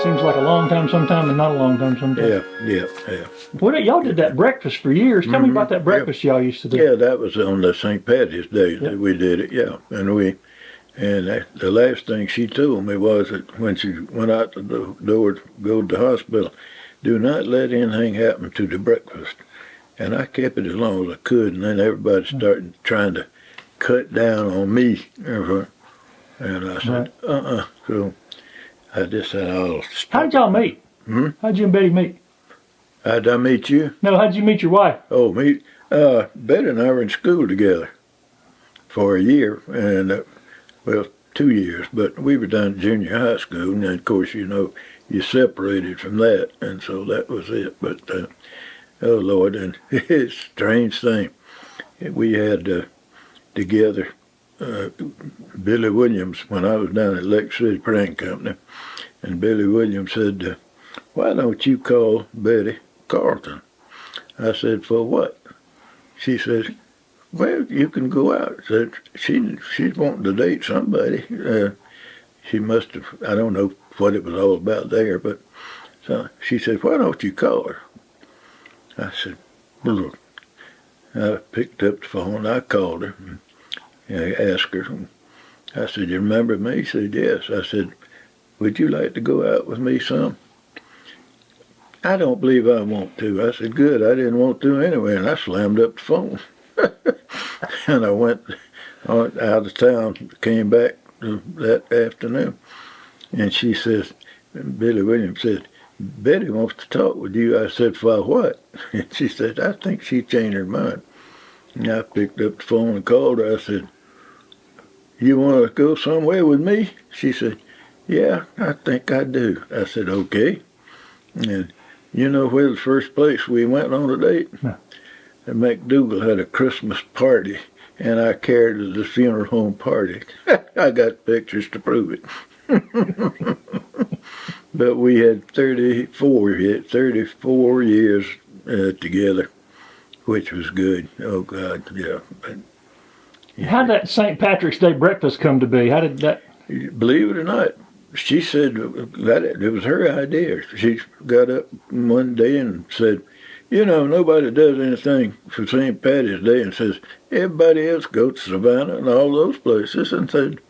seems like a long time sometime and not a long time sometime. Yeah. Boy, y'all did that breakfast for years. Tell me about that breakfast y'all used to do. Yeah, that was on the St. Patty's Day that we did it, and the last thing she told me was that when she went out the door to go to the hospital, do not let anything happen to the breakfast. And I kept it as long as I could, and then everybody started trying to cut down on me. And I said, So I just said, I'll stop. How'd y'all meet? How'd you and Betty meet? How'd I meet you? No, how'd you meet your wife? Oh, Betty and I were in school together for a year, and 2 years, but we were down at junior high school, and then, of course, you separated from that, and so that was it. But, oh, Lord, and it's a strange thing. We had together Billy Williams when I was down at Lake City Printing Company, and Billy Williams said, why don't you call Betty Carlton? I said, for what? She said, well, you can go out. Said she's wanting to date somebody. She must have, I don't know what it was all about there, but so she said, why don't you call her? I said, look. I picked up the phone, I called her, and I asked her. I said, you remember me? She said, yes. I said, would you like to go out with me some? I don't believe I want to. I said, good, I didn't want to anyway, and I slammed up the phone. And I went out of town, came back that afternoon, and she says, Billy Williams said, Betty wants to talk with you. I said, for what? And she said, I think she changed her mind. And I picked up the phone and called her. I said, you want to go somewhere with me? She said, yeah, I think I do. I said, okay. And you know where the first place we went on a date? No. McDougal had a Christmas party, and I carried her to the funeral home party. I got pictures to prove it. But we had 34 years together, which was good. Oh, God, yeah. But, How'd that St. Patrick's Day breakfast come to be? How did that? Believe it or not, she said that it was her idea. She got up one day and said, nobody does anything for St. Patty's Day, and says, everybody else goes to Savannah and all those places, and said,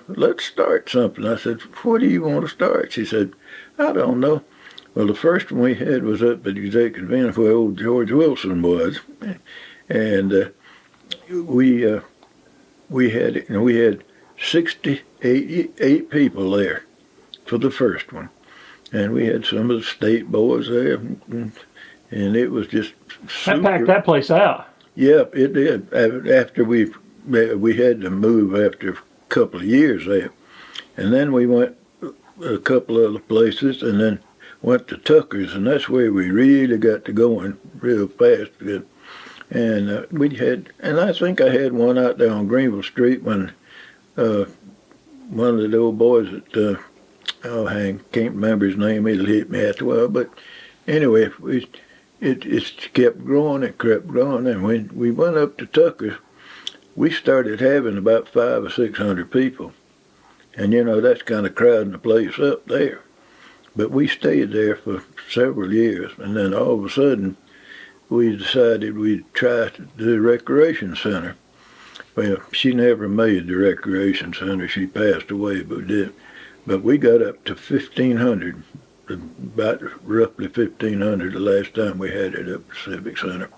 let's start something. I said, what do you want to start? She said, I don't know. Well, the first one we had was up at the executive convention where old George Wilson was, and we had 68 people there for the first one, and we had some of the state boys there, and it was just super. That packed that place out. Yep, it did. After we had to move after a couple of years there, and then we went a couple other places, and then went to Tucker's, and that's where we really got to going real fast. And I think I had one out there on Greenville Street when one of the old boys that can't remember his name. It'll hit me after a while, but anyway, it kept growing. It kept growing, and when we went up to Tucker's, we started having about 500 or 600 people, and that's kind of crowding the place up there. But we stayed there for several years, and then all of a sudden, we decided we'd try to do the recreation center. Well, she never made the recreation center. She passed away, but we got up to 1,500, about roughly 1,500 the last time we had it up at the Civic Center.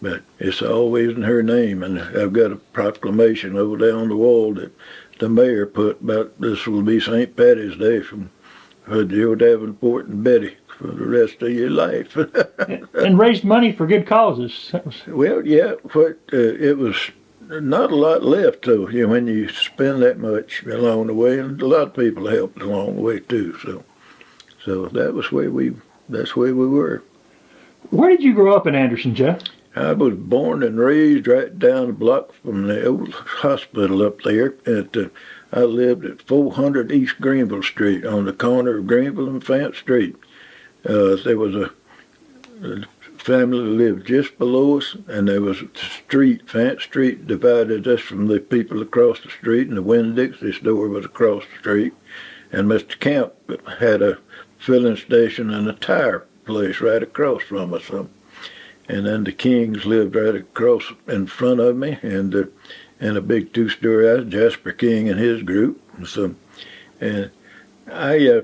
But it's always in her name, and I've got a proclamation over there on the wall that the mayor put about this will be St. Patty's Day from Joe Davenport and Betty for the rest of your life. And raised money for good causes. Well, yeah, it was not a lot left, though, when you spend that much along the way, and a lot of people helped along the way, too. So that was that's where we were. Where did you grow up in Anderson, Joe? I was born and raised right down the block from the old hospital up there. I lived at 400 East Greenville Street on the corner of Greenville and Fant Street. There was a family that lived just below us, and there was a street, Fant Street, divided us from the people across the street, and the Winn-Dixie store was across the street. and Mr. Camp had a filling station and a tire place right across from us. And then the Kings lived right across in front of me, and a big two-story house, Jasper King and his group. And I,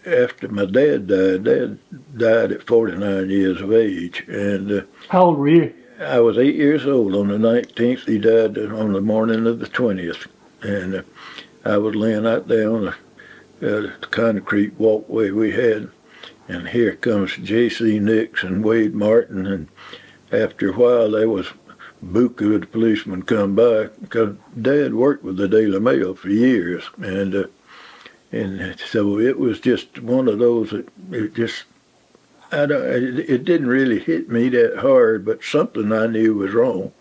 after my dad died at 49 years of age, and How old were you? I was 8 years old on the 19th. He died on the morning of the 20th, and I was laying out there on the concrete walkway we had, and here comes J.C. Nix and Wade Martin, and after a while there was buku of the policemen come by, because Dad worked with the Daily Mail for years, and so it was just one of those that it didn't really hit me that hard, but something I knew was wrong.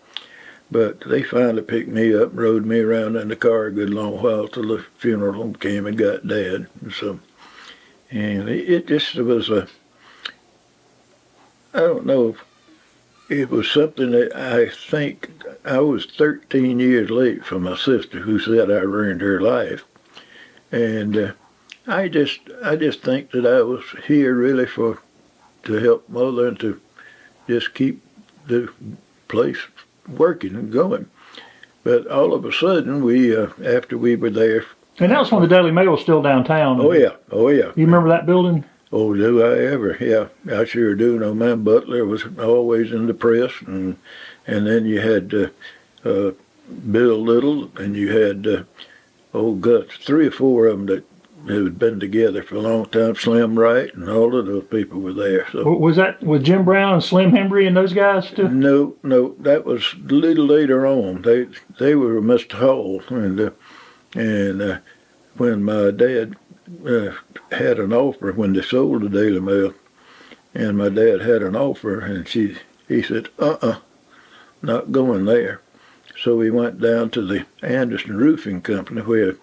But they finally picked me up and rode me around in the car a good long while till the funeral home came and got Dad. And it just was I don't know, it was something that I think I was 13 years late for my sister, who said I ruined her life. And I just think that I was here really to help Mother and to just keep the place working and going. But all of a sudden, we after we were there. And that was when the Daily Mail was still downtown. Oh yeah. You remember that building? Oh, do I ever? Yeah, I sure do. No, man, Butler was always in the press, and then you had Bill Little, and you had three or four of them that had been together for a long time. Slim Wright and all of those people were there. So Was that with Jim Brown and Slim Hembry and those guys too? no, that was a little later on. They were Mr. Hall, and when my dad had an offer when they sold the Daily Mail, and my dad had an offer, and he said, not going there. So we went down to the Anderson Roofing Company, where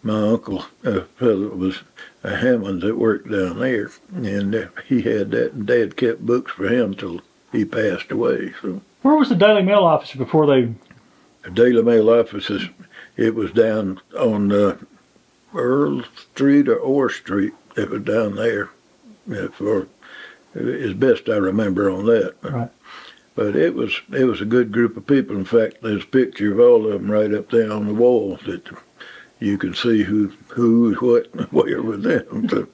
my uncle, a fellow was a Hammond that worked down there, and he had that, and Dad kept books for him till he passed away. So Where was the Daily Mail office before they? the Daily Mail offices, it was down on Earl Street or Orr Street. It was down there, for as best I remember on that. Right. But it was a good group of people. In fact, there's a picture of all of them right up there on the wall that you can see who, what, where with them.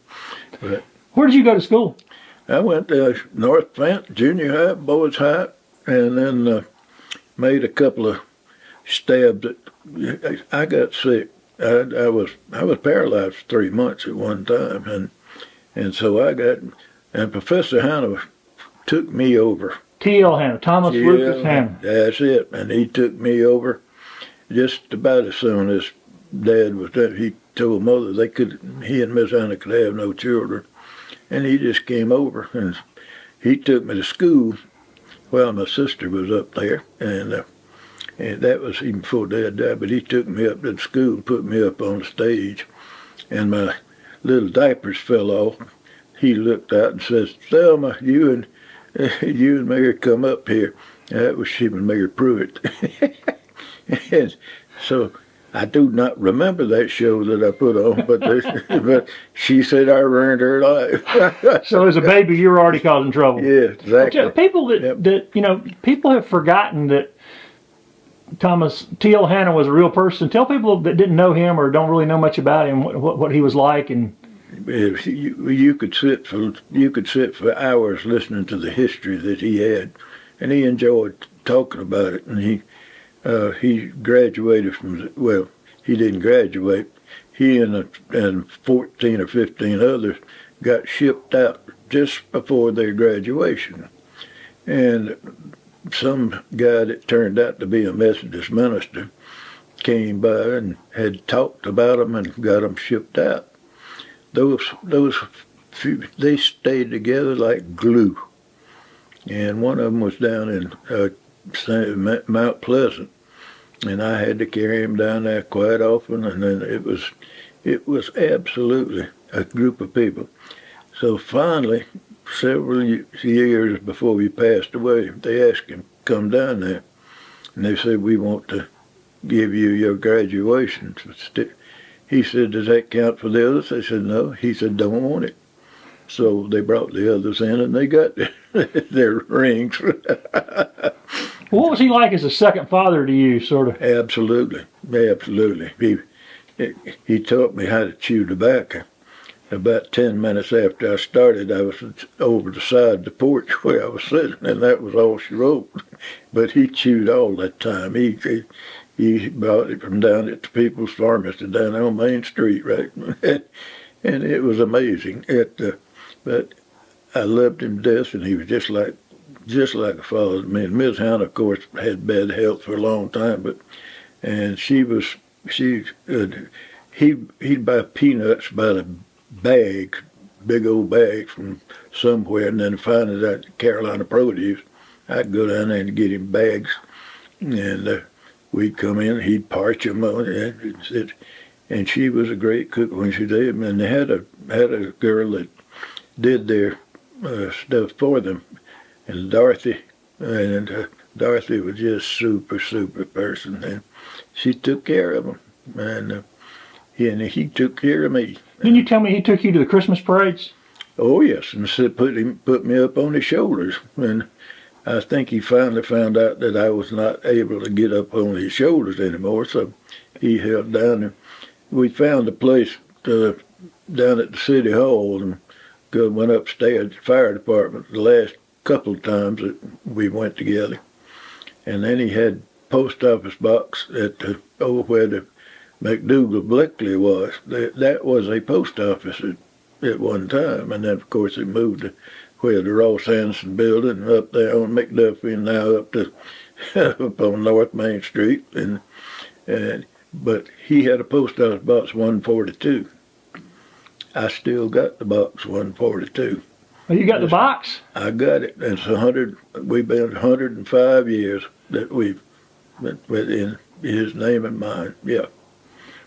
But Where did you go to school? I went to North Fant Junior High, Boys High, and then made a couple of stabs at. I got sick. I was paralyzed for 3 months at one time, and so and Professor Hanna took me over. T.L. Hanna, Thomas Lucas Hanna. That's it, and he took me over just about as soon as Dad was dead. He told Mother he and Miss Hanna could have no children, and he just came over and he took me to school while my sister was up there, and that was even before Dad died. But he took me up to the school and put me up on the stage, and my little diapers fell off. He looked out and says, "Thelma, you and Mary come up here." That was she and Mary Pruitt. And so I do not remember that show that I put on, but she said I ruined her life. So as a baby, you were already causing trouble. Yeah, exactly. People people have forgotten that Thomas T.L. Hanna was a real person. Tell people that didn't know him or don't really know much about him what he was like. And you could sit for hours listening to the history that he had, and he enjoyed talking about it. And he graduated he didn't graduate. He and 14 or 15 others got shipped out just before their graduation, and some guy that turned out to be a Methodist minister came by and had talked about them and got them shipped out. Those few, they stayed together like glue. And one of them was down in Mount Pleasant, and I had to carry him down there quite often. And then it was absolutely a group of people. So finally, several years before he passed away, they asked him to come down there, and they said, "We want to give you your graduation." he said, "Does that count for the others?" I said, "No." He said, "Don't want it." So they brought the others in, and they got their rings. What was he like as a second father to you, sort of? Absolutely, absolutely. He taught me how to chew tobacco. About 10 minutes after I started, I was over the side of the porch where I was sitting, and that was all she wrote. But he chewed all that time. He bought it from down at the People's Pharmacy down on Main Street, right? And it was amazing. But I loved him to death, and he was just like a father to me. And Miss Hanna, of course, had bad health for a long time, and he'd buy peanuts by the bag, big old bag from somewhere, and then find it at Carolina Produce. I'd go down there and get him bags, and we'd come in, he'd parch them on it, and she was a great cook when she did. And they had a girl that did their stuff for them, and Dorothy was just super person, and she took care of them, and he took care of me. Didn't you tell me he took you to the Christmas parades? Oh yes, and said put me up on his shoulders, and I think he finally found out that I was not able to get up on his shoulders anymore, so he held down, and we found a place down at the city hall, and went upstairs to the fire department the last couple of times that we went together. And then he had post office box at where the McDougal Bleckley was. That was a post office at one time, and then of course it moved to where the Ross Anderson building up there on McDuffie, and now up to up on North Main Street, but he had a post office box 142. I still got the box 142. Oh, you got the box? I got it. It's 100. We've been 105 years that we've been in his name and mine. Yeah.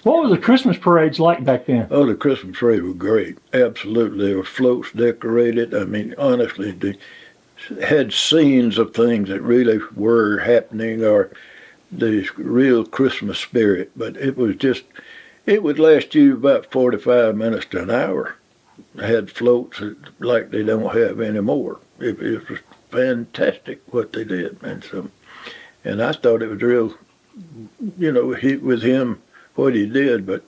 What were the Christmas parades like back then? Oh, the Christmas parade was great. Absolutely. There were floats decorated. I mean, honestly, they had scenes of things that really were happening, or the real Christmas spirit. But it would last you about 45 minutes to an hour. They had floats like they don't have anymore. It was fantastic what they did. And I thought it was real, with him, what he did, but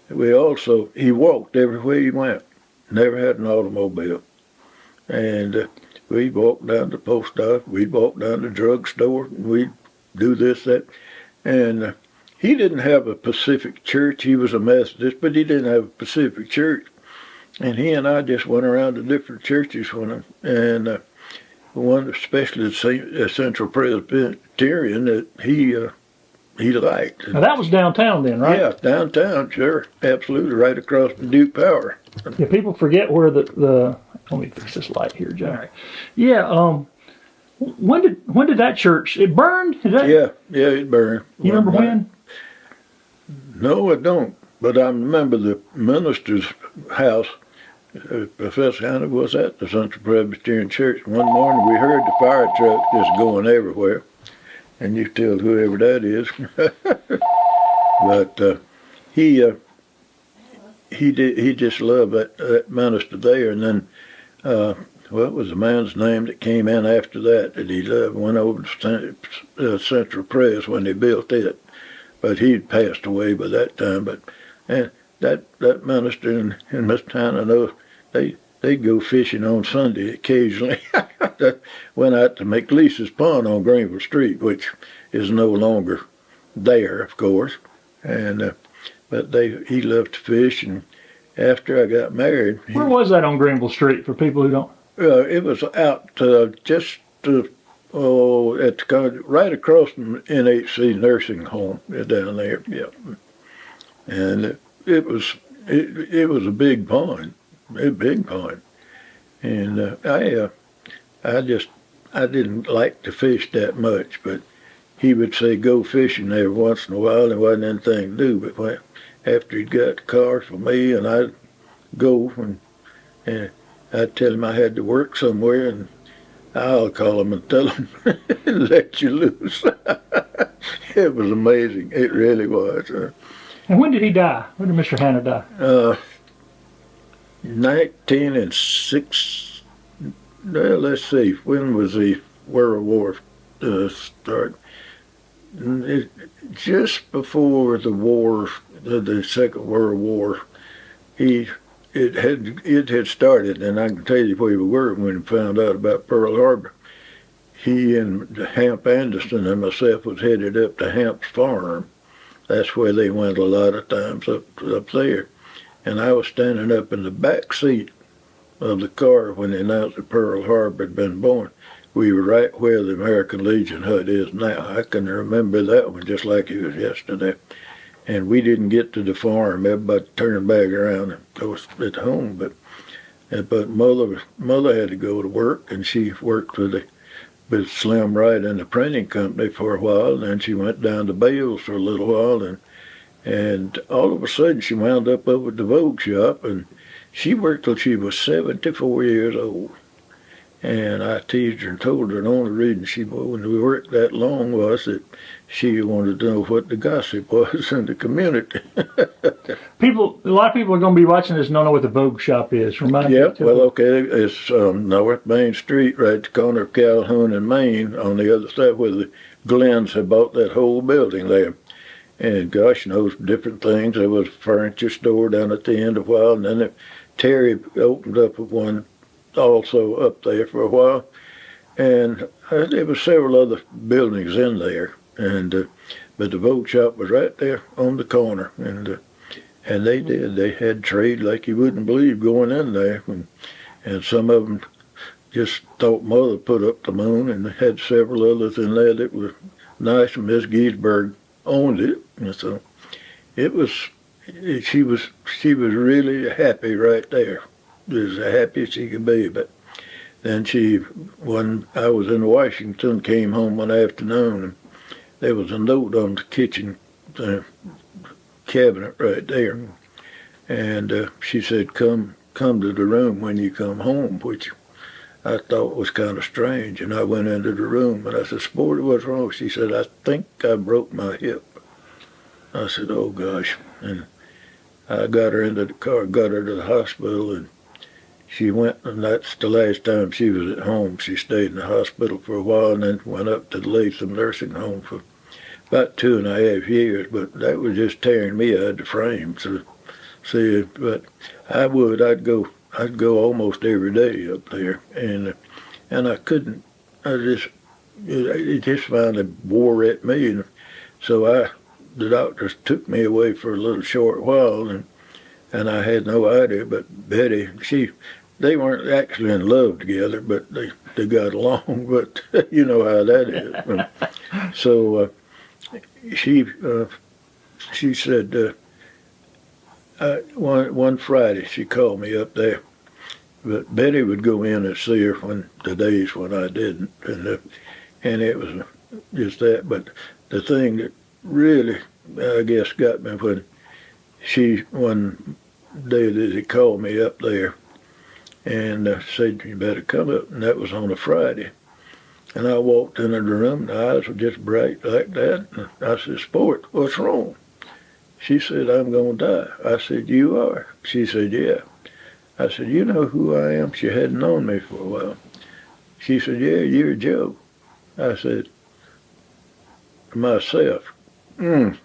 he walked everywhere he went. Never had an automobile. And we'd walk down to the post office, we'd walk down to the drugstore, and we'd do this, that. And he didn't have a Pacific church. He was a Methodist, but he didn't have a Pacific church. And he and I just went around to different churches with him. And one, especially the Central Presbyterian, that he liked. Now that was downtown then, right? Yeah, downtown, sure, absolutely, right across from Duke Power. Yeah, people forget where the let me fix this light here, Joe. Right. Yeah, when did that church, it burned? Yeah, it burned. You remember when? No, I don't. But I remember the minister's house. Professor Hanna was at the Central Presbyterian Church. One morning we heard the fire truck just going everywhere. And you tell whoever that is. But he just loved that minister there. And then, what was the man's name that came in after that he loved? Went over to Central Pres when they built it. But he'd passed away by that time. And that minister and Miss Hanna, they'd go fishing on Sunday occasionally. Went out to McLeese's Pond on Greenville Street, which is no longer there, of course. And but he loved to fish. And after I got married, where was that on Greenville Street for people who don't? It was out just right across from NHC nursing home down there. Yeah, and it was a big pond, and I didn't like to fish that much, but he would say go fishing every once in a while. There wasn't anything to do, but after he'd got the car for me, and I'd go and I'd tell him I had to work somewhere, and I'll call him and tell him let you loose. It was amazing. It really was. And when did he die? When did Mr. Hanna die? 1906. Well, let's see. When was the World War start? Just before the war, the Second World War, it had started, and I can tell you where we were when we found out about Pearl Harbor. He and Hamp Anderson and myself was headed up to Hamp's farm. That's where they went a lot of times, up there. And I was standing up in the back seat of the car when they announced that Pearl Harbor had been born. We were right where the American Legion hut is now. I can remember that one just like it was yesterday. And we didn't get to the farm. Everybody turned back around and go at home. But mother had to go to work, and she worked with Slim Wright in the printing company for a while. And then she went down to Bales for a little while, and all of a sudden she wound up over at the Vogue shop, and she worked till she was 74 years old. And I teased her and told her the only reason she worked that long was that she wanted to know what the gossip was in the community. A lot of people are going to be watching this and don't know what the Vogue shop is. Remind me. Yep, well, okay, it's North Main Street, right at the corner of Calhoun and Main, on the other side where the Glens had bought that whole building there. And gosh knows different things. There was a furniture store down at the end a while, and then Terry opened up one also up there for a while, and there were several other buildings in there, and but the Vogue shop was right there on the corner, and they had trade like you wouldn't believe going in there, and some of them just thought Mother put up the moon, and they had several others in there that were nice, and Miss Giesberg owned it, and so she was really happy right there. As happy as she could be. But then when I was in Washington, came home one afternoon, and there was a note on the kitchen cabinet right there, and she said, come to the room when you come home, which I thought was kind of strange. And I went into the room, and I said, Sporty, what's wrong? She said, I think I broke my hip. I said, oh gosh. And I got her into the car, got her to the hospital, and she went, and that's the last time she was at home. She stayed in the hospital for a while and then went up to the Latham nursing home for about 2.5 years. But that was just tearing me out of the frame. So, see, but I'd go almost every day up there, and I couldn't. It just finally wore at me, and so the doctors took me away for a little short while, and I had no idea. But Betty, they weren't actually in love together, but they got along. But you know how that is. So she said one Friday she called me up there. But Betty would go in and see her when the days when I didn't, and it was just that. But the thing that really, I guess, got me when one day that he called me up there and said, you better come up, and that was on a Friday. And I walked into the room, and the eyes were just bright like that, and I said, Sport, what's wrong? She said, I'm going to die. I said, you are? She said, yeah. I said, you know who I am? She hadn't known me for a while. She said, yeah, you're Joe. I said, myself. And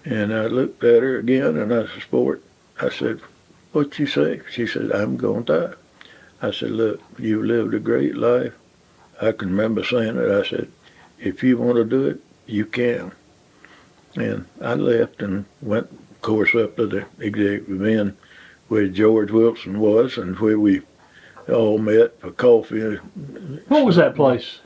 I looked at her again, and I said, Sport, I said, what'd you say? She said, I'm going to die. I said, look, you lived a great life. I can remember saying it. I said, if you want to do it, you can. And I left and went, of course, up to the executive inn where George Wilson was and where we all met for coffee. What was that place?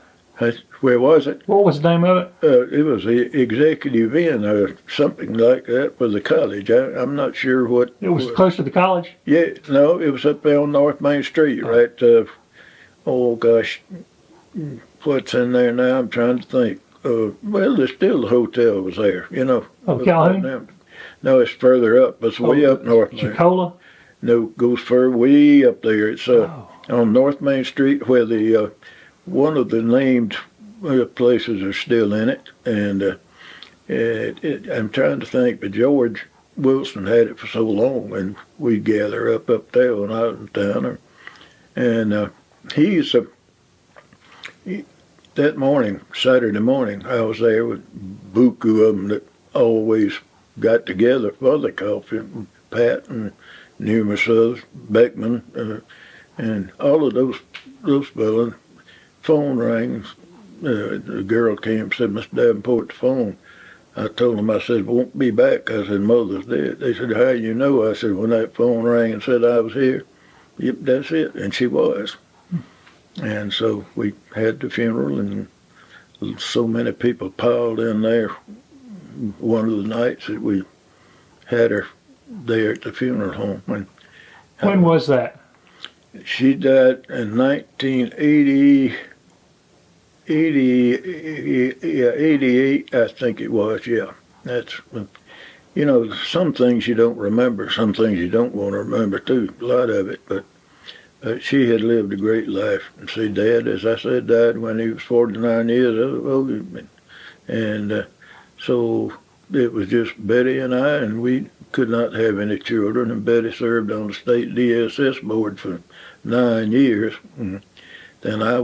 Where was it? What was the name of it? It was the executive inn or something like that for the college. I'm not sure what. It was close to the college? Yeah, no, it was up there on North Main Street, right? Oh, gosh, what's in there now? I'm trying to think. Well, there's still the hotel was there, you know. Oh, Calhoun? No, it's further up. It's way up north there. Chicola? No, goes further, way up there. It's on North Main Street where the one of the named places are still in it. And I'm trying to think, but George Wilson had it for so long, and we'd gather up there when I was in town. And that morning, Saturday morning, I was there with buku of them that always got together for the coffee. Pat and numerous others, Beckman, and all of those fellas. Phone rang. The girl came and said, "Mr. Davenport, the phone." I told them, I said, "Won't be back." I said, "Mother's dead." They said, "How you know?" I said, "When that phone rang and said I was here." Yep, that's it. And she was. And so we had the funeral, and so many people piled in there one of the nights that we had her there at the funeral home. When was that? She died in 1980, 88, I think it was, yeah. That's, some things you don't remember, some things you don't want to remember too, a lot of it, but she had lived a great life. And see, Dad, as I said, died when he was 49 years old, and so it was just Betty and I, and we could not have any children, and Betty served on the state DSS board for 9 years. And then I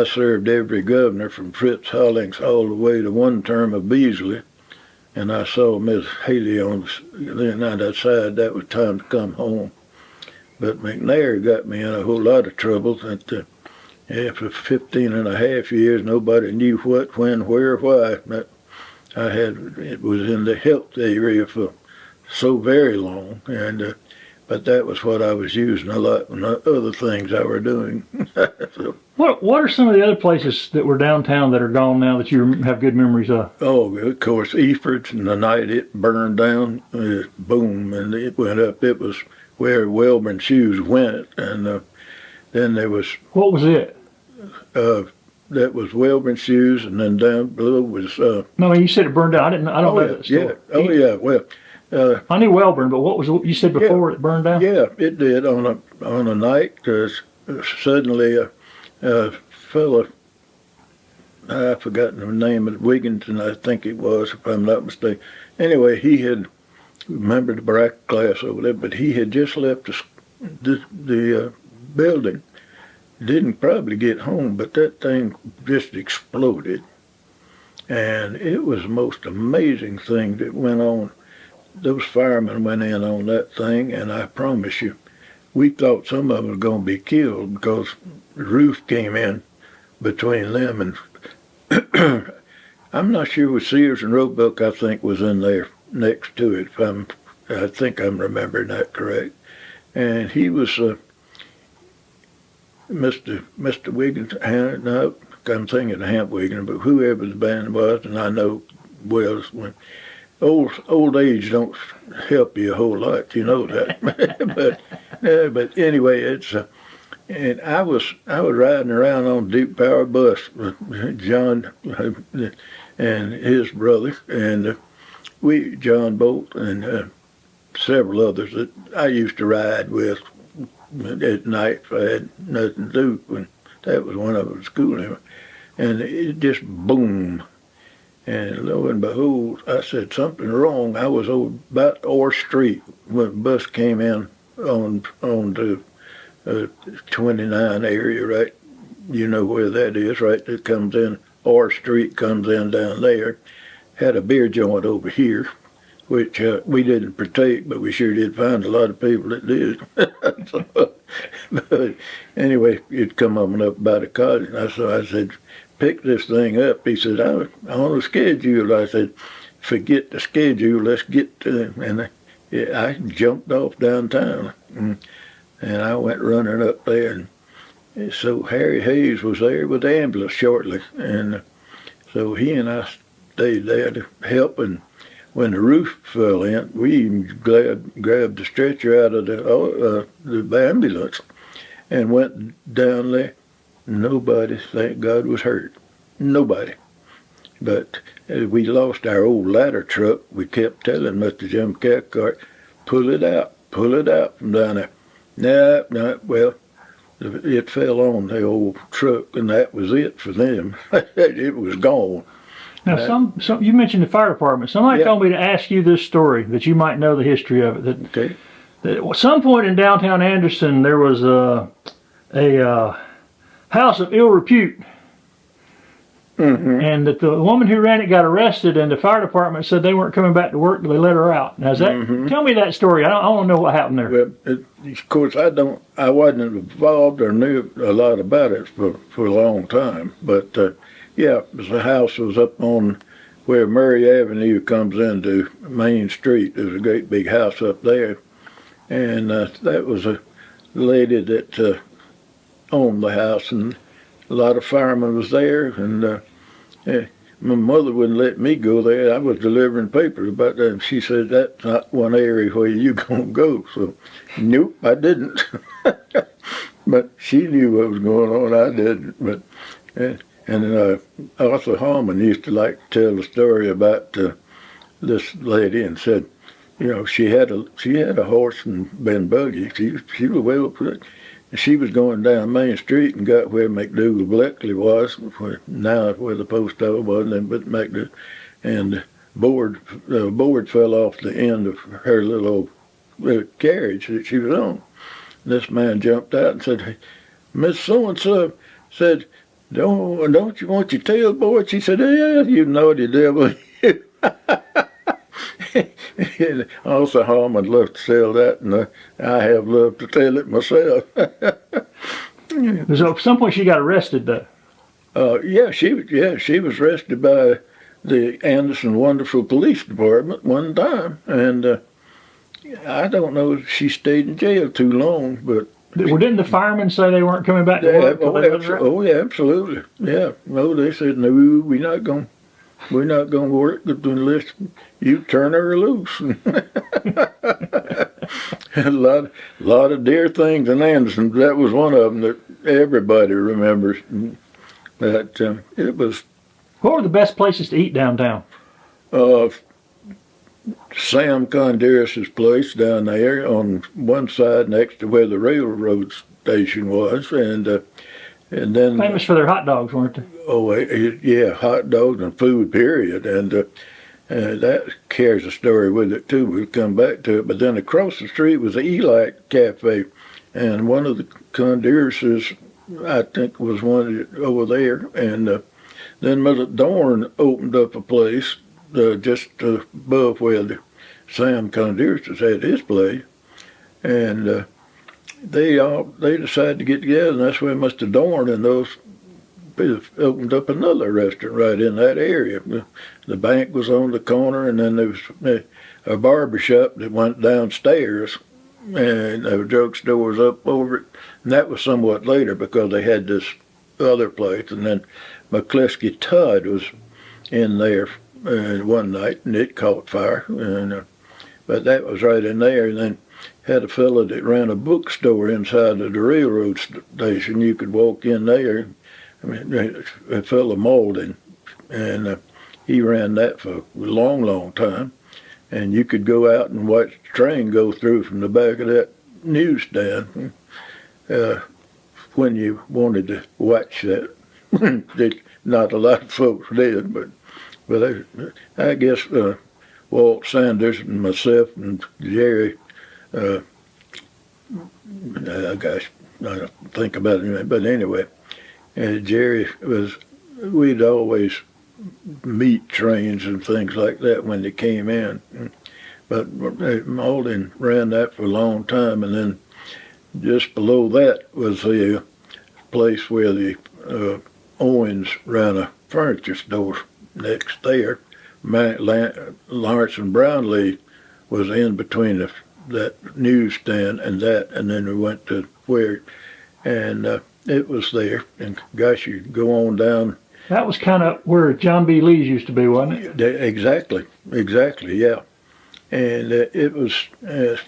served every governor from Fritz Hollings all the way to one term of Beasley, and I saw Miss Haley then I decided that was time to come home. But McNair got me in a whole lot of trouble. That after 15 and a half years, nobody knew what, when, where, why. It was in the health area for so very long, and but that was what I was using a lot, and other things I were doing. So, what are some of the other places that were downtown that are gone now that you have good memories of? Oh, of course, Eford's, and the night it burned down, boom, and it went up. It was where Wellborn Shoes went, and then there was... What was it? That was Wellborn Shoes, and then down below was... No, you said it burned down. I don't know that story. Yeah, oh yeah, well... I knew Wellborn, but what was you said before it burned down? Yeah, it did on a night, because suddenly a fellow, I've forgotten the name of Wigginton, I think it was, if I'm not mistaken. Anyway, he had, remember the black class over there, but he had just left the building. Didn't probably get home, but that thing just exploded. And it was the most amazing thing that went on. Those firemen went in on that thing, and I promise you, we thought some of them were going to be killed because the roof came in between them. And I'm not sure it was Sears and Roebuck, I think, was in there next to it. I think I'm remembering that correct. And he was Mr. Wiggins, Hanna, no, I'm thinking of Hamp Wiggins, but whoever the band was, and I know Wells, when old age don't help you a whole lot, you know that. but anyway, it's and I was riding around on Duke Power bus with John and his brother, and John Bolt and several others that I used to ride with at night if I had nothing to do. And that was one of them, school, and it just boom. And lo and behold, I said something wrong. I was over about Orr Street when the bus came in on the 29 area, right? You know where that is, right? That comes in, Orr Street comes in down there. Had a beer joint over here, which we didn't partake, but we sure did find a lot of people that did. But anyway, it come up about a cottage. So I said, pick this thing up. He said, I'm on a schedule. I said, forget the schedule. Let's get to it. And I jumped off downtown. And I went running up there. And so Harry Hayes was there with the ambulance shortly. And so he and I stayed there to help. And when the roof fell in, we even grabbed the stretcher out of the ambulance and went down there. Nobody, thank God, was hurt. Nobody. But we lost our old ladder truck. We kept telling Mr. Jim Cathcart, pull it out from down there. No, well, it fell on the old truck, and that was it for them. It was gone. Now, some you mentioned the fire department. Somebody told me to ask you this story that you might know the history of it. That at some point in downtown Anderson, there was a house of ill repute, and that the woman who ran it got arrested, and the fire department said they weren't coming back to work till they let her out. Now, tell me that story. I don't know what happened there. Well, of course, I wasn't involved or knew a lot about it for a long time. But yeah, the house was up on where Murray Avenue comes into Main Street. There's a great big house up there, and that was a lady that owned the house, and a lot of firemen was there, and my mother wouldn't let me go there. I was delivering papers about that, and she said, that's not one area where you gonna go. So, nope, I didn't. But she knew what was going on. I didn't. But and Arthur Harmon used to like to tell the story about this lady, and said, you know, she had a horse and buggy. She was well put. She was going down Main Street and got where McDougal Bleckley was, where the post office was, but McDougal, and the board fell off the end of her little carriage that she was on. This man jumped out and said, hey, Miss So-and-so, said, don't you want your tail board? She said, yeah, you naughty devil. Also, Harmon loved to sell that, and I have loved to tell it myself. So at some point she got arrested, though. Yeah, she was arrested by the Anderson Wonderful Police Department one time, and I don't know if she stayed in jail too long, but. Well, didn't the firemen say they weren't coming back to work? Yeah, absolutely. Yeah, no, they said no, we're not going to work unless you turn her loose. A lot of dear things in Anderson. That was one of them that everybody remembers. That it was. What were the best places to eat downtown? Sam Conderis's place down there on one side next to where the railroad station was, and then famous for their hot dogs, weren't they? Oh yeah, hot dogs and food, period, and that carries a story with it too. We'll come back to it. But then across the street was the Eli Cafe, and one of the Condirises, I think, was one over there, and then Mother Dorn opened up a place just above where Sam Condiris had his place, and they decided to get together, and that's where Mr. Dorn and those opened up another restaurant right in that area. The bank was on the corner, and then there was a barber shop that went downstairs, and there were drugstores up over it, and that was somewhat later because they had this other place, and then McCluskey Todd was in there one night, and it caught fire, and but that was right in there. And then had a fellow that ran a bookstore inside of the railroad station. You could walk in there. I mean, a fellow Malden, and he ran that for a long, long time. And you could go out and watch the train go through from the back of that newsstand when you wanted to watch that. Not a lot of folks did, but I guess Walt Sanders and myself and Jerry, gosh, I don't think about it, but anyway, Jerry we'd always meet trains and things like that when they came in. But Malden ran that for a long time, and then just below that was the place where the Owens ran a furniture store next there. Lawrence and Brownlee was in between that newsstand and that, and then we went to where, and it was there. And gosh, you go on down. That was kind of where John B. Lee's used to be, wasn't it? Exactly, yeah. And it was,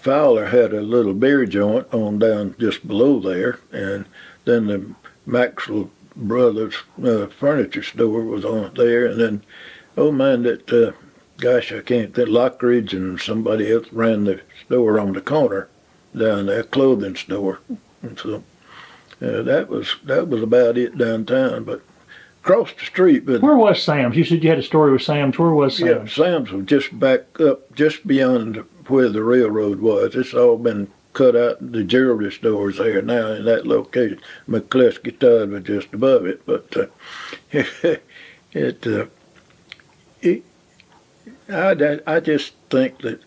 Fowler had a little beer joint on down just below there, and then the Maxwell Brothers furniture store was on there, and then, oh man, that, gosh, I can't think, Lockridge and somebody else ran the store on the corner down there, clothing store. And so that was about it downtown, but across the street. But Where was Sam's? You said you had a story with Sam's. Where was yeah, Sam's? Sam's was just back up, just beyond where the railroad was. It's all been cut out. The jewelry store's there now in that location. McCluskey Todd was just above it, but I just think that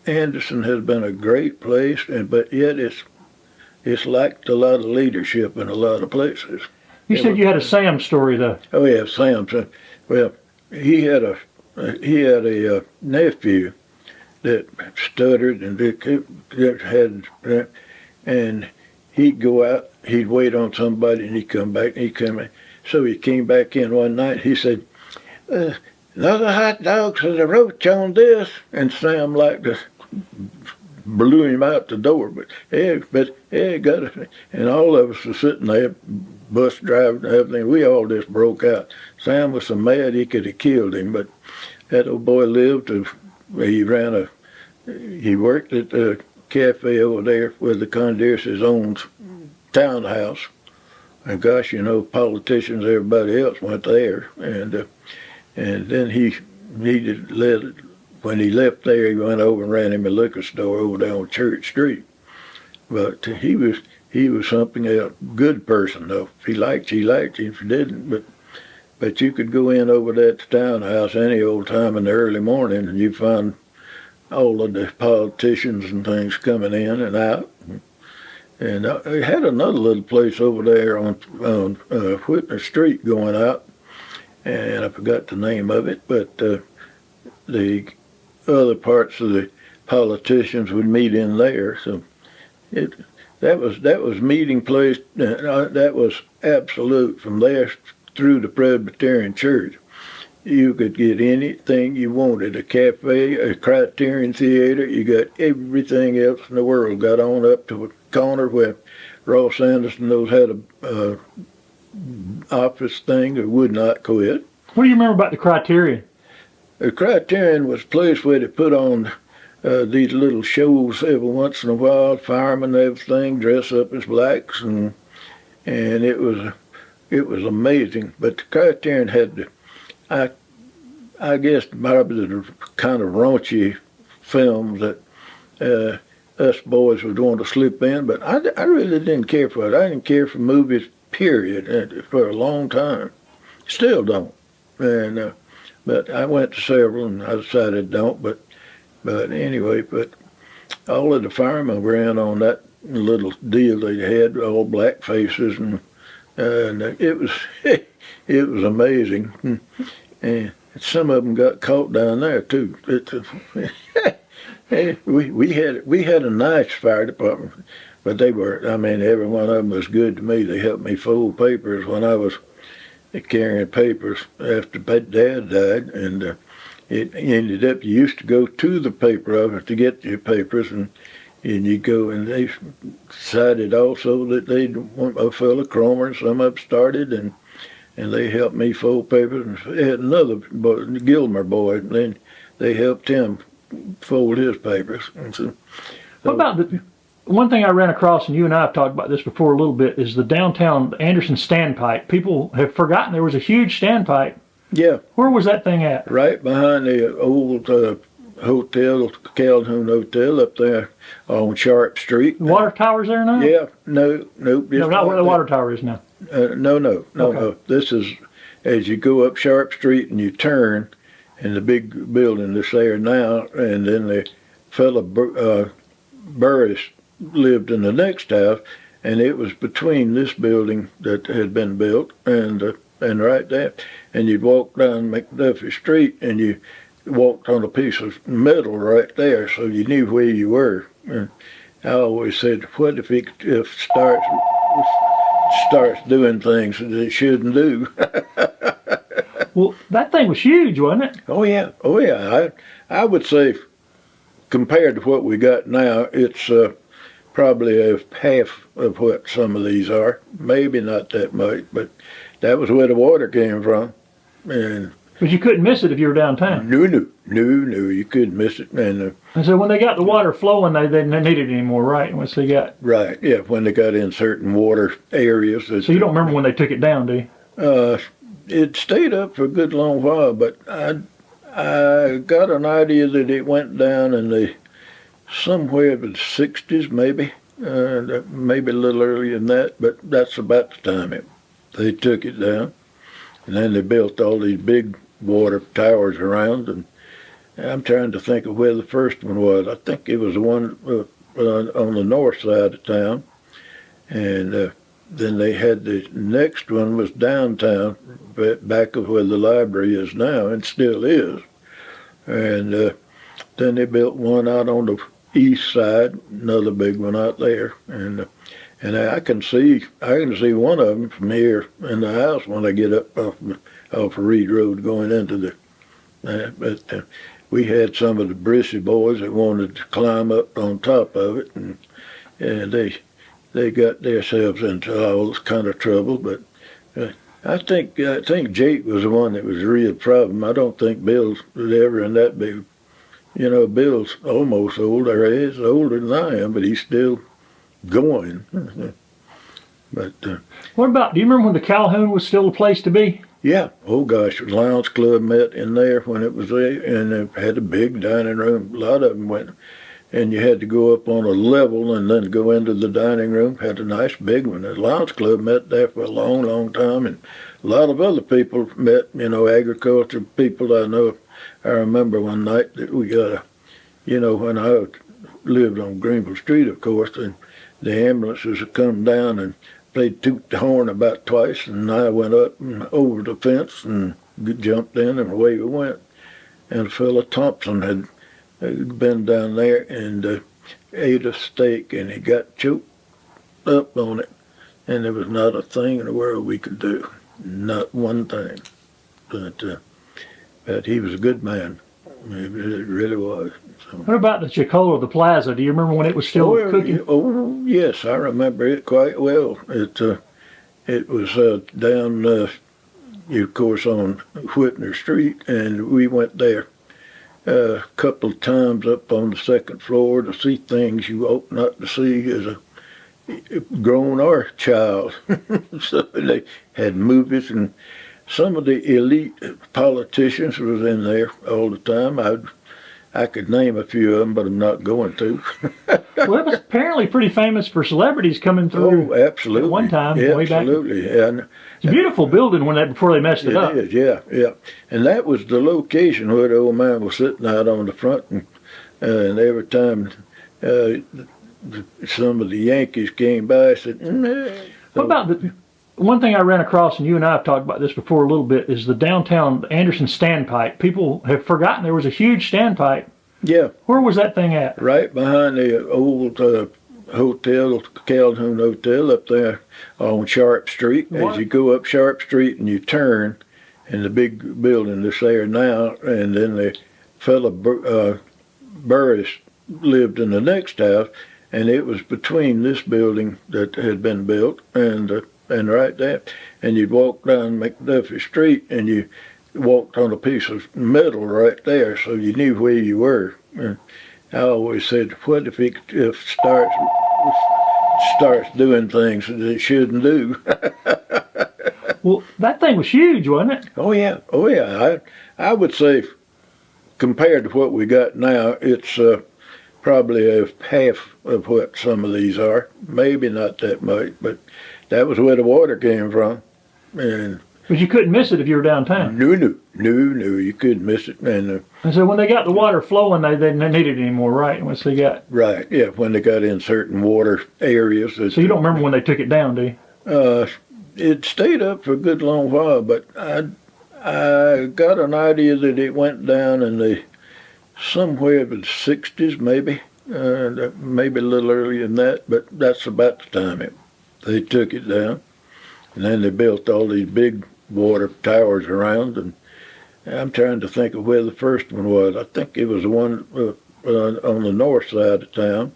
Anderson has been a great place, but yet it's lacked a lot of leadership in a lot of places. You said you had a Sam's story though. Oh yeah, Sam's. Well, he had a nephew that stuttered and and he'd go out, he'd wait on somebody, and he'd come back, and he'd come in. So he came back in one night. He said, "Another hot dog for the roach on this," and Sam like this blew him out the door. But got it. And all of us were sitting there, bus driver and everything. We all just broke out. Sam was so mad he could have killed him, but that old boy lived. He worked at the cafe over there where the Conderses owns townhouse. And gosh, you know, politicians, everybody else went there. And then when he left there, he went over and ran him a liquor store over there on Church Street. But he was something else. Good person though. If he liked you, he liked you. If he didn't, but you could go in over that townhouse any old time in the early morning, and you find all of the politicians and things coming in and out. And I had another little place over there on Whitner Street going out, and I forgot the name of it, but the other parts of the politicians would meet in there. So that was meeting place. That was absolute from there through the Presbyterian Church. You could get anything you wanted, a cafe, a Criterion Theater. You got everything else in the world. Got on up to a corner where Ross Anderson had a office thing that would not quit. What do you remember about the Criterion? The Criterion was a place where they put on these little shows every once in a while, firemen and everything, dress up as blacks, and it was amazing. But the Criterion had I guess probably the kind of raunchy films that us boys would want to slip in, but I really didn't care for it. I didn't care for movies, period, for a long time. Still don't. And but I went to several, and I decided don't. But anyway, but all of the firemen were in on that little deal they had, all black faces, and it was it was amazing. And some of them got caught down there too. We had a nice fire department, but they were. I mean, every one of them was good to me. They helped me fold papers when I was carrying papers after Dad died, and it ended up you used to go to the paper office to get your papers, and you go, and they decided also that they'd want a fellow Cromer, and some of them started, and they helped me fold papers, and they had another boy, Gilmer boy, and then they helped him fold his papers. And so, what about the one thing I ran across, and you and I have talked about this before a little bit, is the downtown Anderson standpipe. People have forgotten there was a huge standpipe. Yeah. Where was that thing at? Right behind the old hotel, Calhoun Hotel up there on Sharp Street. The water tower's there now? Yeah. Nope. No, not where the water tower is now. No. This is as you go up Sharp Street and you turn, and the big building that's there now, and then the fellow Burris lived in the next house, and it was between this building that had been built and right there, and you'd walk down McDuffie Street, and you walked on a piece of metal right there, so you knew where you were. And I always said, what if it starts doing things that it shouldn't do? Well, that thing was huge, wasn't it? Oh yeah. I would say, compared to what we got now, it's probably half of what some of these are. Maybe not that much, but that was where the water came from. And but you couldn't miss it if you were downtown. No, you couldn't miss it. And so when they got the water flowing, they didn't need it anymore, right? Once they got right, yeah, when they got in certain water areas. So you don't remember when they took it down, do you? it stayed up for a good long while, but I got an idea that it went down in the somewhere in the 60s, maybe a little earlier than that, but that's about the time they took it down. And then they built all these big water towers around, and I'm trying to think of where the first one was. I think it was the one on the north side of town, and then they had the next one was downtown, back of where the library is now, and still is. And then they built one out on the east side, another big one out there, and I can see one of them from here in the house when I get up off Reed Road going into the. But we had some of the Brissy boys that wanted to climb up on top of it, and they got themselves into all this kind of trouble. But I think Jake was the one that was a real problem. I don't think Bill was ever in that big. You know, Bill's almost older. He's older than I am, but he's still going. But what about? Do you remember when the Calhoun was still a place to be? yeah, oh gosh, the Lions Club met in there when it was there, and it had a big dining room. A lot of them went, and you had to go up on a level and then go into the dining room. Had a nice big one. The Lions Club met there for a long, long time, and a lot of other people met. You know, agriculture people I know. I remember one night that we got when I lived on Greenville Street, of course, and the ambulances had come down and they'd toot the horn about twice, and I went up and over the fence and jumped in, and away we went. And a fellow Thompson had been down there and ate a steak, and he got choked up on it, and there was not a thing in the world we could do, not one thing. But he was a good man. It really was. So. What about the Chicola, the Plaza? Do you remember when it was still cooking? Oh, yes, I remember it quite well. It was down, of course, on Whitner Street, and we went there a couple of times up on the second floor to see things you ought not to see as a grown or child. So they had movies, and some of the elite politicians was in there all the time. I could name a few of them, but I'm not going to. Well, it was apparently pretty famous for celebrities coming through. Oh, absolutely. At one time, yeah, way back. Absolutely. And it's a beautiful building before they messed it up. It is, yeah. And that was the location where the old man was sitting out on the front, and every time some of the Yankees came by, I said, nah. What about one thing I ran across, and you and I have talked about this before a little bit, is the downtown Anderson standpipe. People have forgotten there was a huge standpipe. Yeah. Where was that thing at? Right behind the old hotel, Calhoun Hotel, up there on Sharp Street. What? As you go up Sharp Street and you turn, and the big building that's there now, and then the fellow Burris lived in the next house, and it was between this building that had been built and right there, and you'd walk down McDuffie Street, and you walked on a piece of metal right there, so you knew where you were. And I always said, what if it starts doing things that it shouldn't do? Well, that thing was huge, wasn't it? Oh yeah. I would say, compared to what we got now, it's probably half of what some of these are. Maybe not that much, but that was where the water came from. And But you couldn't miss it if you were downtown. no, you couldn't miss it. And so when they got the water flowing, they didn't need it anymore, right? Once they got right, yeah, when they got in certain water areas. So you don't remember when they took it down, do you? It stayed up for a good long while, but I got an idea that it went down in the somewhere in the 60s, maybe a little earlier than that, but that's about the time they took it down. And then they built all these big water towers around, and I'm trying to think of where the first one was. I think it was the one on the north side of town,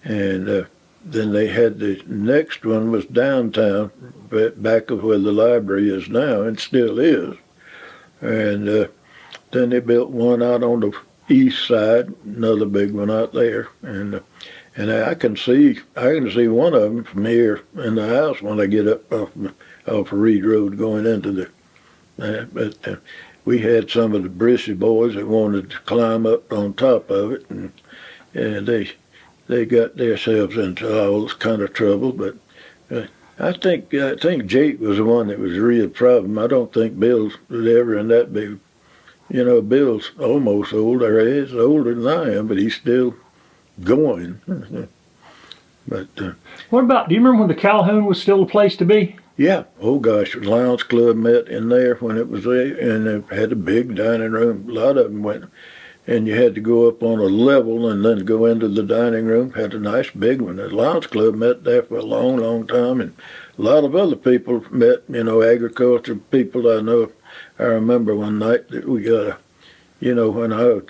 and then they had the next one was downtown, back of where the library is now, and still is. And then they built one out on the east side, another big one out there, and I can see one of them from here in the house when I get up off Reed Road going into the. But we had some of the brissy boys that wanted to climb up on top of it, and they got themselves into all this kind of trouble. But I think Jake was the one that was a real problem. I don't think Bill was ever in that big. You know, Bill's almost older. He's older than I am, but he's still going. But What about, do you remember when the Calhoun was still a place to be? yeah, oh gosh, the Lions Club met in there when it was there, and they had a big dining room. A lot of them went, and you had to go up on a level and then go into the dining room. Had a nice big one. The Lions Club met there for a long, long time, and a lot of other people met. You know, agriculture people. I know. I remember one night that we got when I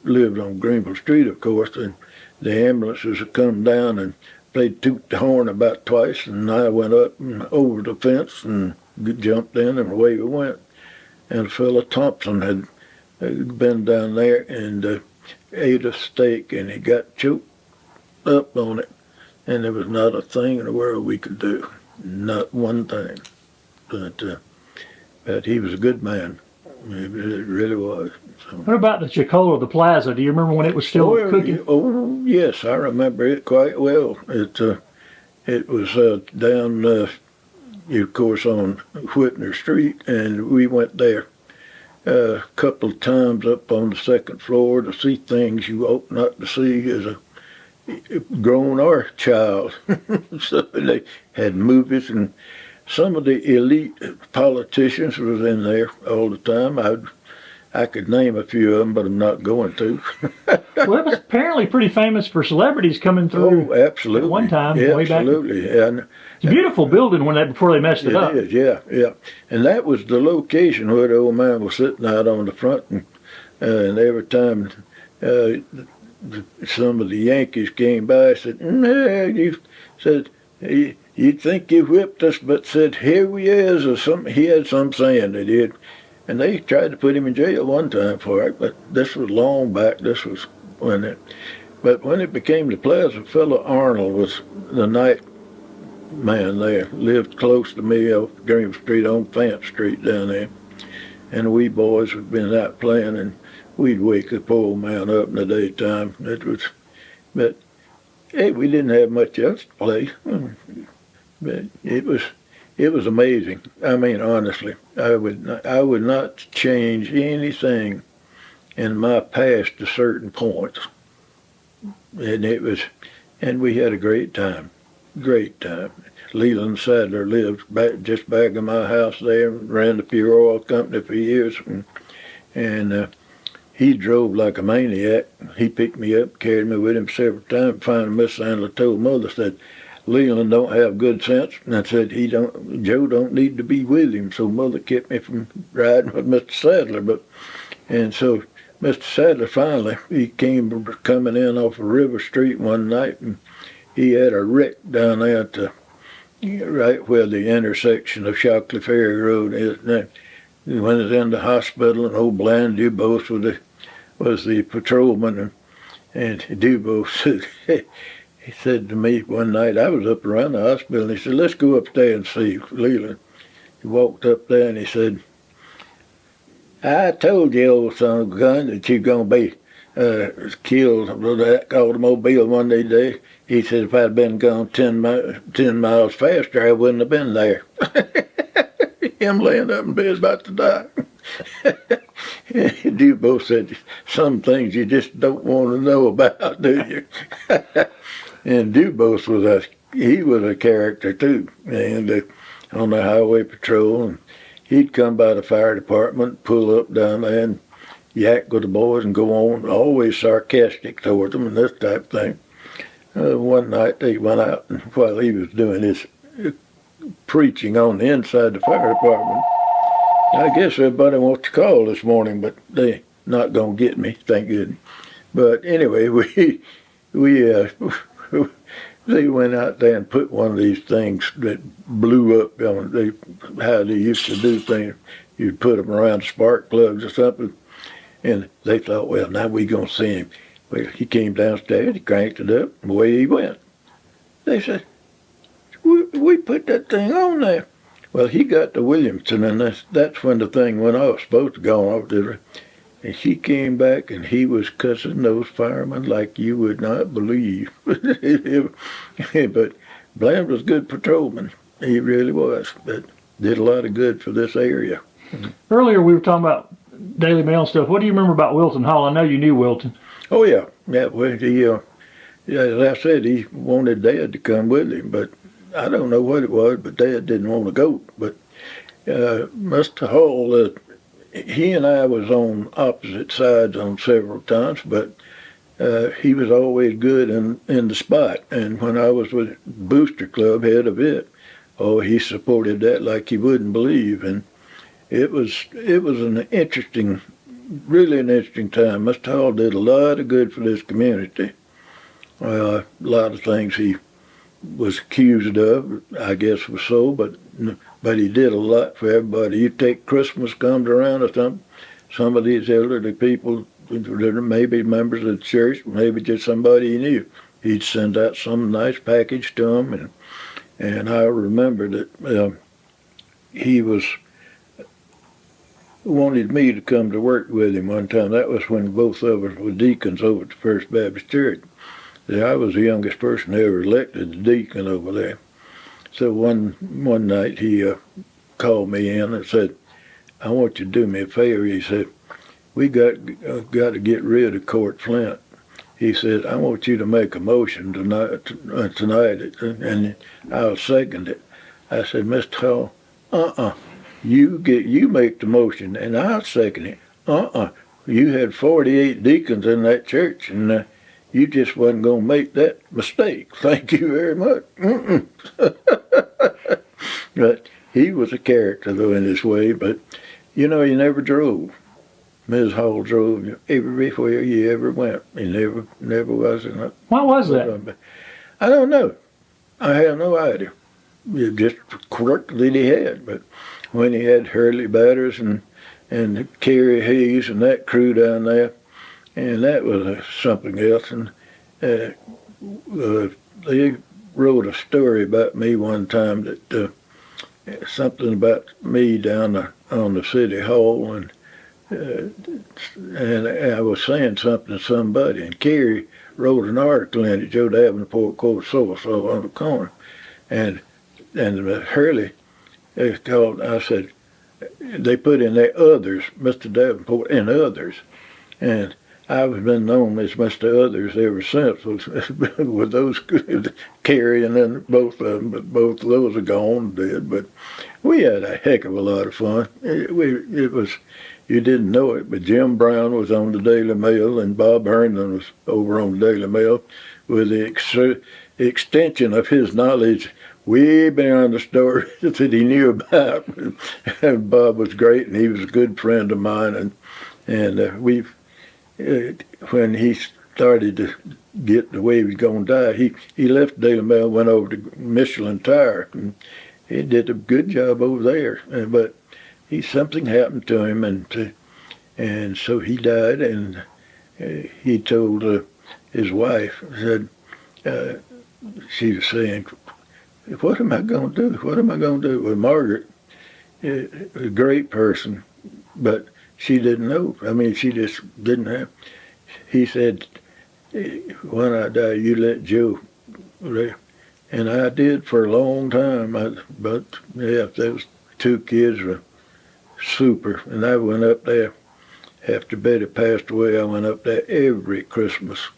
lived on Greenville Street, of course, and the ambulances had come down and they'd toot the horn about twice, and I went up and over the fence and jumped in, and away we went. And a fellow Thompson had been down there and ate a steak, and he got choked up on it, and there was not a thing in the world we could do, not one thing. But he was a good man. It really was. So. What about the Chicola, the plaza? Do you remember when it was still cooking? Oh, yes, I remember it quite well. It was down, of course, on Whitner Street, and we went there a couple of times up on the second floor to see things you ought not to see as a grown or child. So they had movies, and some of the elite politicians was in there all the time. I could name a few of them, but I'm not going to. Well, it was apparently pretty famous for celebrities coming through. Oh, absolutely. At one time, yeah, way back. Absolutely. And it's a beautiful building before they messed it up. It is, yeah. And that was the location where the old man was sitting out on the front, and every time some of the Yankees came by, I said, you said, you'd think you whipped us, but said, here we is, or something. He had some saying they did. And they tried to put him in jail one time for it, but this was long back. This was when but when it became the plaza, fellow Arnold was the night man there, lived close to me off Greenville Street on Fence Street down there. And we boys had been out playing, and we'd wake the poor old man up in the daytime. But hey, we didn't have much else to play. But it was amazing. I mean, honestly, I would not change anything in my past to certain points. And we had a great time. Leland Sadler lived just back in my house there, ran the Pure Oil Company for years, and he drove like a maniac. He picked me up, carried me with him several times. Finally, Miss Sandler told Mother, said, Leland don't have good sense, and I said Joe don't need to be with him. So Mother kept me from riding with Mr. Sadler, and so Mr. Sadler finally he came coming in off of River Street one night, and he had a wreck down there at right where the intersection of Shockley Ferry Road is. Now, he went in the hospital, and old Bland Dubose was the patrolman, and Dubose said. He said to me one night, I was up around the hospital, and he said, let's go upstairs and see Leland. He walked up there, and he said, I told you, old son of a gun, that you're going to be killed with that automobile one day. He said, if I'd been gone 10 miles faster, I wouldn't have been there. Him laying up in bed about to die. Dubose said, some things you just don't want to know about, do you? And Dubose was a character too, and on the highway patrol, and he'd come by the fire department, pull up down there, and yak with the boys, and go on, always sarcastic toward them, and this type of thing. One night they went out, and while he was doing his preaching on the inside the fire department, I guess everybody wants to call this morning, but they not gonna get me, thank goodness. But anyway, they went out there and put one of these things that blew up. How they used to do things. You'd put them around spark plugs or something. And they thought, well, now we're going to see him. Well, he came downstairs, he cranked it up, and away he went. They said, we put that thing on there. Well, he got to Williamson, and that's when the thing went off. Supposed to go off, did it? And he came back, and he was cussing those firemen like you would not believe. But Bland was a good patrolman. He really was. But did a lot of good for this area. Earlier we were talking about Daily Mail and stuff. What do you remember about Wilton Hall? I know you knew Wilton. Oh yeah, yeah. Well, yeah, as I said, he wanted Dad to come with him, but I don't know what it was. But Dad didn't want to go. But Mr. Hall, he and I was on opposite sides on several times, but he was always good in the spot. And when I was with Booster Club, head of it, oh, he supported that like you wouldn't believe. And it was an interesting, really an interesting time. Mr. Hall did a lot of good for this community. A lot of things he was accused of, I guess was so, but he did a lot for everybody. You take Christmas comes around or something, some of these elderly people that are maybe members of the church, maybe just somebody he knew, he'd send out some nice package to them. And I remember that he wanted me to come to work with him one time. That was when both of us were deacons over at the First Baptist Church. See, I was the youngest person ever elected a deacon over there. So one night he called me in and said, "I want you to do me a favor." He said, "We got to get rid of Court Flint." He said, "I want you to make a motion tonight, and I'll second it." I said, "Mr. Hall, you make the motion, and I'll second it. You had 48 deacons in that church, and you just wasn't going to make that mistake. Thank you very much." But he was a character, though, in his way. But, he never drove. Ms. Hall drove everywhere he ever went. He never was in a... Why was that? I don't know. I have no idea. It just a quirk that he had. But when he had Hurley Batters and Kerry Hayes and that crew down there, and that was something else. And they wrote a story about me one time that something about me down on the city hall, and I was saying something to somebody, and Kerry wrote an article in it. Joe Davenport quote so on the corner, and Hurley called. I said they put in there others, Mr. Davenport and others, and I've been known as Mr. Others ever since with those Kerry and then both of them, but both of those are gone dead. But we had a heck of a lot of fun. It was, you didn't know it, but Jim Brown was on the Daily Mail and Bob Herndon was over on the Daily Mail with the extension of his knowledge way beyond the story that he knew about. And Bob was great, and he was a good friend of mine, and we've. When he started to get the way he was going to die, he left Daily Mail, went over to Michelin Tire, and he did a good job over there. But something happened to him, and so he died. And he told his wife, said she was saying, "What am I going to do? What am I going to do?" Well, Margaret, a great person, but she didn't know. I mean, she just didn't have. He said, "When I die, you let Joe." And I did for a long time. But yeah, those two kids were super. And I went up there after Betty passed away. I went up there every Christmas,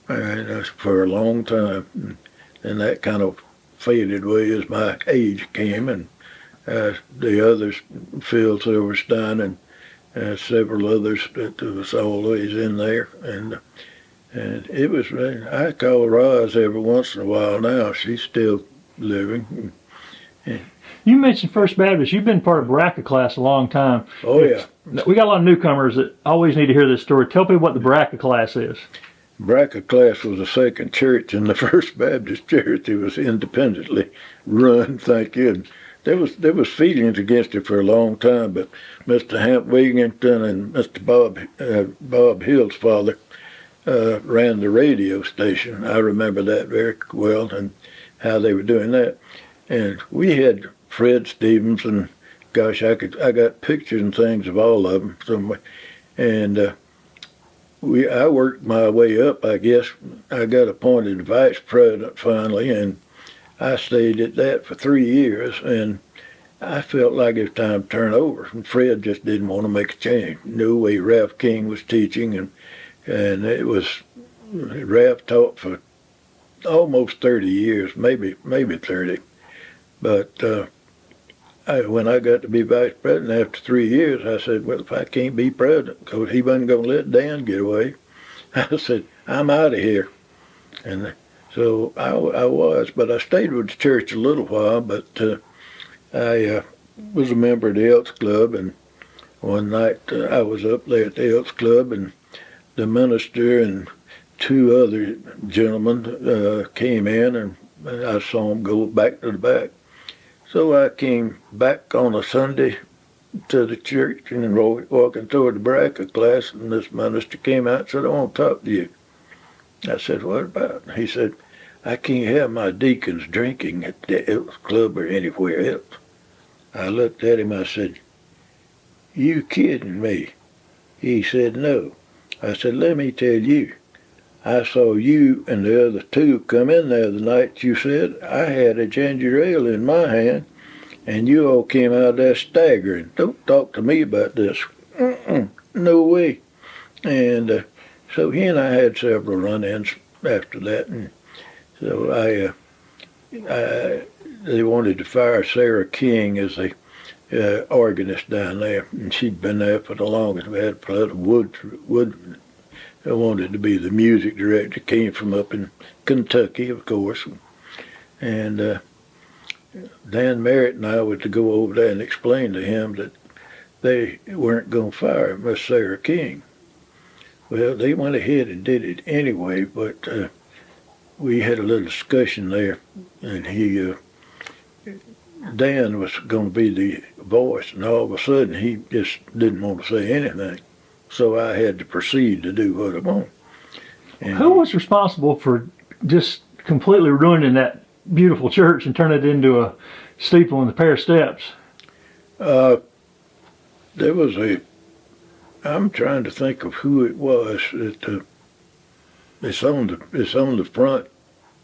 and for a long time. And that kind of faded away as my age came. And the others, Phil Silverstein and several others that was always in there, and it was. I call Roz every once in a while now. She's still living. You mentioned First Baptist. You've been part of Baraka class a long time. Oh yeah. We got a lot of newcomers that always need to hear this story. Tell people what the Baraka class is. Baraka class was the second church in the First Baptist Church. It was independently run. Thank you. There was feelings against it for a long time, but Mr. Hamp Wigington and Mr. Bob Hill's father ran the radio station. I remember that very well and how they were doing that. And we had Fred Stevens, and gosh, I got pictures and things of all of them somewhere. And I worked my way up, I guess. I got appointed vice president finally, and I stayed at that for 3 years, and I felt like it was time to turn over. And Fred just didn't want to make a change. No way. Ralph King was teaching, and it was Ralph taught for almost 30 years, maybe 30. But when I got to be vice president after 3 years, I said, well, if I can't be president, because he wasn't going to let Dan get away, I said, I'm out of here. And so I was, but I stayed with the church a little while, but I was a member of the Elks Club, and one night I was up there at the Elks Club, and the minister and two other gentlemen came in, and I saw them go back to the back. So I came back on a Sunday to the church and walking toward the bracket class, and this minister came out and said, I want to talk to you. I said, what about? He said, I can't have my deacons drinking at the Elks Club or anywhere else. I looked at him, I said, you kidding me? He said, no. I said, let me tell you, I saw you and the other two come in there the night you said I had a ginger ale in my hand, and you all came out there staggering. Don't talk to me about this. No way. And so he and I had several run-ins after that, and so they wanted to fire Sarah King as the organist down there, and she'd been there for the longest. We had a lot of wood. I wanted to be the music director. Came from up in Kentucky, of course, and Dan Merritt and I were to go over there and explain to him that they weren't going to fire Miss Sarah King. Well, they went ahead and did it anyway, but we had a little discussion there, and Dan was going to be the voice, and all of a sudden he just didn't want to say anything. So I had to proceed to do what I want. And who was responsible for just completely ruining that beautiful church and turning it into a steeple and a pair of steps? There was I'm trying to think of who it was. It's on the front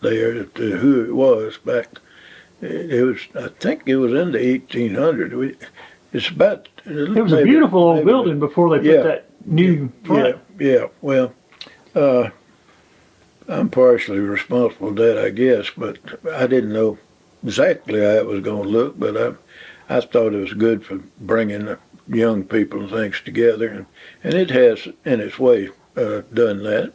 there. Who it was back. I think it was in the 1800s. It's about. It was a beautiful old building before they put that new front. Yeah. Well, I'm partially responsible for that, I guess, but I didn't know exactly how it was going to look. But I thought it was good for bringing the young people and things together, and it has in its way done that,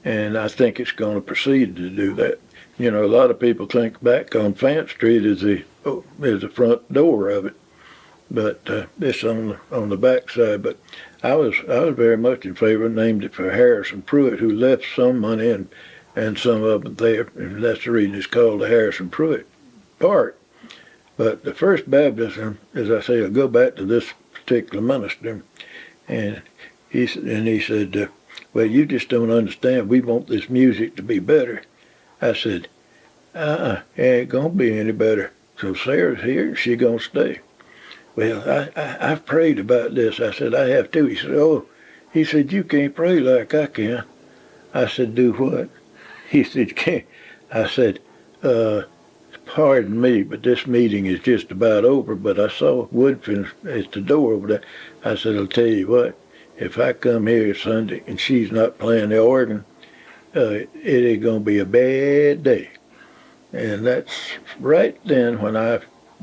and I think it's going to proceed to do that. You know, a lot of people think back on Fant Street as the front door of it, but it's on the back side. But I was very much in favor. Named it for Harrison Pruitt, who left some money and some of it there, and that's the reason it's called the Harrison Pruitt Park. But the First Baptist, as I say, I'll go back to this particular minister, and he said, well, you just don't understand. We want this music to be better. I said, it ain't gonna be any better. So Sarah's here, she gonna stay. Well, I've prayed about this. I said, I have too. He said, oh, you can't pray like I can. I said, do what? He said, you can't. I said, pardon me, but this meeting is just about over, but I saw Woodfin at the door over there. I said, I'll tell you what, if I come here Sunday and she's not playing the organ, it ain't going to be a bad day. And that's right then when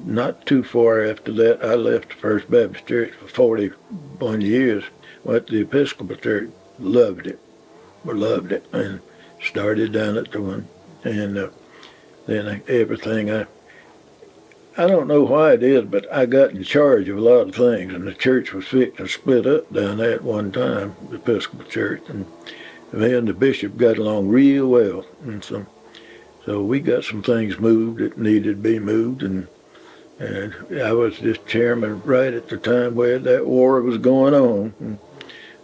not too far after that, I left the First Baptist Church for 41 years, went to the Episcopal Church, loved it, and started down at the one, and then everything, I don't know why it is, but I got in charge of a lot of things, and the church was fixing to split up down there at one time, the Episcopal Church, and me and the bishop got along real well, and so we got some things moved that needed to be moved, and I was just chairman right at the time where that war was going on,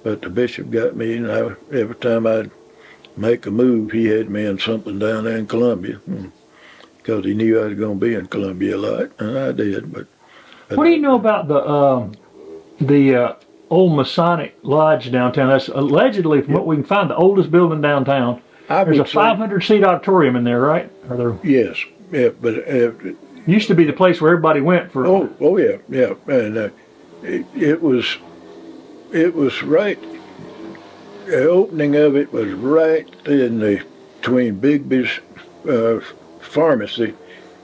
but the bishop got me, and every time I'd make a move, he had me in something down there in Columbia. because he knew I was going to be in Columbia a lot, and I did. But What do you know about the old Masonic Lodge downtown? That's allegedly, from what we can find, the oldest building downtown. There's a 500-seat auditorium in there, right? Or there yes, yeah, but used to be the place where everybody went for. oh yeah, yeah, and it was right. The opening of it was right in the between Bigby's pharmacy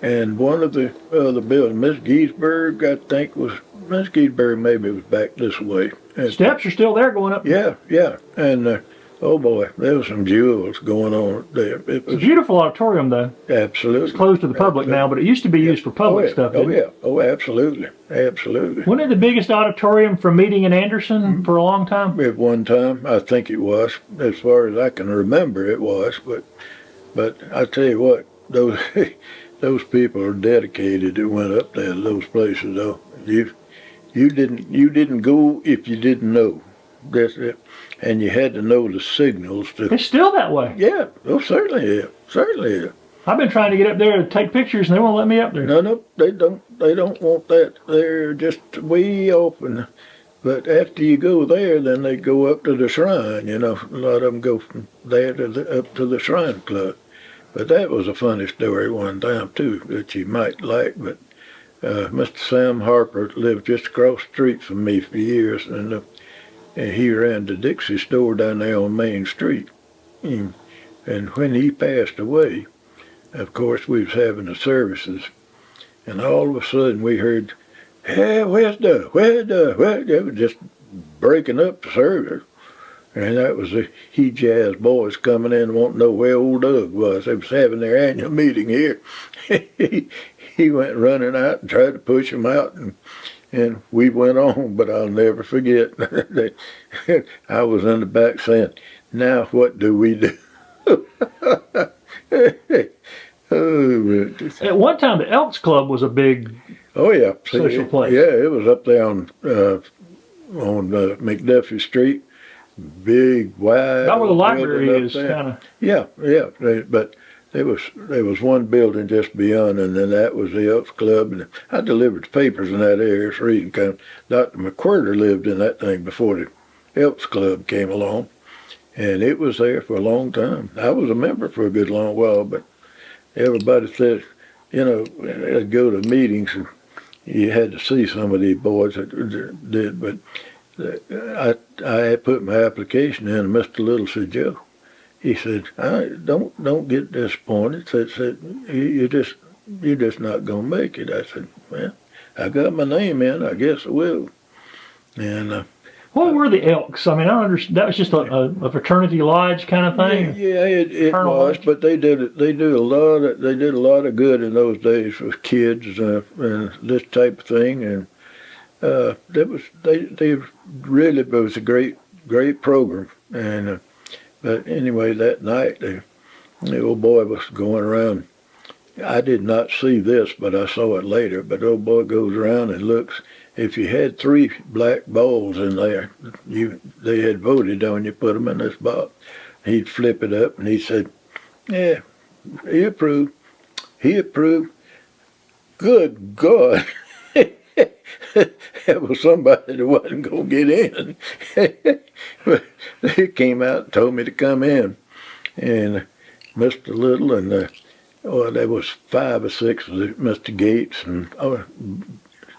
and one of the other buildings. Miss Giesberg, I think Miss Giesberg maybe was back this way. And Steps are still there going up. yeah, yeah, and oh boy, there was some jewels going on there. It's a beautiful auditorium, though. Absolutely. It's closed to the public now, but it used to be used for public stuff. Oh yeah, oh absolutely, absolutely. Wasn't it the biggest auditorium for meeting in Anderson for a long time? At one time, I think it was. As far as I can remember, it was. But I tell you what, those those people are dedicated that went up there to those places. Though you didn't go if you didn't know. That's it. And you had to know the signals. It's still that way. Yeah, oh certainly, yeah, certainly. Yeah. I've been trying to get up there to take pictures, and they won't let me up there. No, they don't. They don't want that. They're just way open. But after you go there, then they go up to the shrine. You know, a lot of them go from there to up to the shrine club. But that was a funny story one time too that you might like. But Mr. Sam Harper lived just across the street from me for years, and he ran the Dixie store down there on Main Street. And when he passed away, of course, we was having the services, and all of a sudden we heard, "Hey, where's Doug? It was just breaking up the service. And that was the He Jazz boys coming in wanting to know where old Doug was. They was having their annual meeting here. He went running out and tried to push them out, and we went on, but I'll never forget. I was in the back saying, "Now what do we do?" At one time, the Elks Club was a big social place. Yeah, it was up there on McDuffie Street. Big, wide. Not where the library is, kind of. Yeah. But there was one building just beyond, and then that was the Elks Club. And I delivered the papers in that area, reading. Dr. McWhirter lived in that thing before the Elks Club came along, and it was there for a long time. I was a member for a good long while, but everybody said, you know, they'd go to meetings, and you had to see some of these boys that did, but I had put my application in, and Mr. Little said, "Joe," he said, don't get disappointed. Said you're just not gonna make it. I said, "Well, I got my name in. I guess I will." And what were the Elks? I mean, I don't understand. That was just a fraternity lodge kind of thing. Yeah, it was, but they did a lot of good in those days with kids and this type of thing, and they really was a great program. And but anyway, that night the old boy was going around. I did not see this, but I saw it later. But the old boy goes around and looks. If you had 3 black balls in there, they had voted on you, put them in this box. He'd flip it up, and he said, "Yeah, he approved. He approved." Good God. That was somebody that wasn't going to get in. But they came out and told me to come in. And Mr. Little and there was 5 or 6 of Mr. Gates and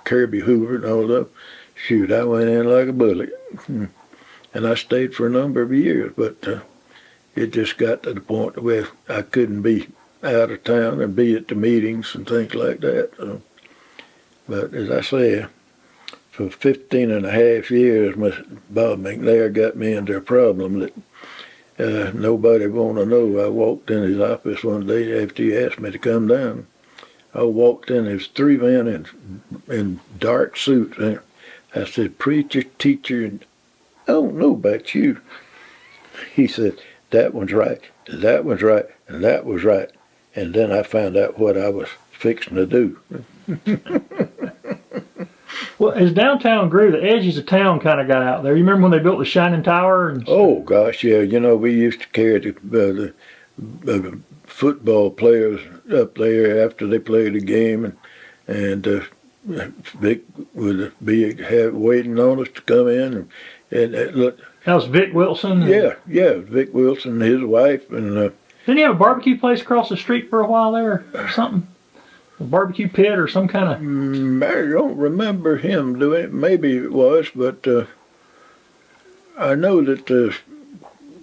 Kirby Hoover and all that. Shoot, I went in like a bullet. And I stayed for a number of years, but it just got to the point where I couldn't be out of town and be at the meetings and things like that. So. But as I say, for 15 and a half years, Bob McNair got me into a problem that nobody want to know. I walked in his office one day after he asked me to come down. I walked in, there was 3 men in dark suits. And I said, "Preacher, teacher, and I don't know about you." He said, "That one's right, that one's right, and that was right." And then I found out what I was fixing to do. Well, as downtown grew, the edges of town kind of got out there. You remember when they built the Shining Tower? Oh gosh, yeah. You know, we used to carry the football players up there after they played a game, and Vic would be waiting on us to come in, and look. That was Vic Wilson? Yeah, Vic Wilson, his wife, and didn't he have a barbecue place across the street for a while there or something? A barbecue pit or some kind of... I don't remember him doing it. Maybe it was, but I know that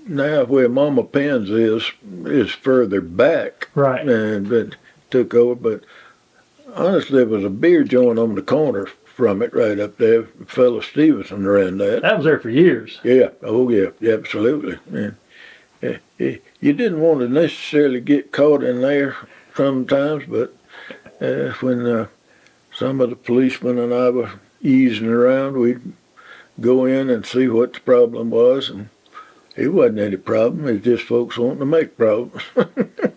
now where Mama Penn's is further back. Right. And it took over, but honestly, there was a beer joint on the corner from it right up there. Fellow Stevenson ran that. That was there for years. Yeah. Oh, yeah. Absolutely. And, you didn't want to necessarily get caught in there sometimes, but when some of the policemen and I were easing around, we'd go in and see what the problem was, and it wasn't any problem. It was just folks wanting to make problems.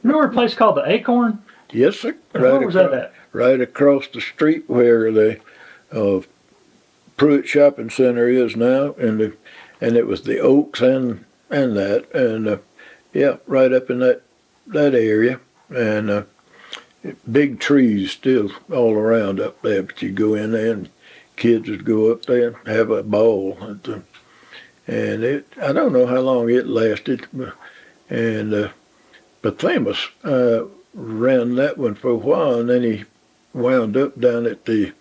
Remember a place called the Acorn? Yes, sir. Where was that at? Right across the street where the Pruitt Shopping Center is now, and it was the Oaks and that, and yeah, right up in that area, and big trees still all around up there. But you go in there, and kids would go up there and have a ball, and I don't know how long it lasted, and but Themis ran that one for a while, and then he wound up down at the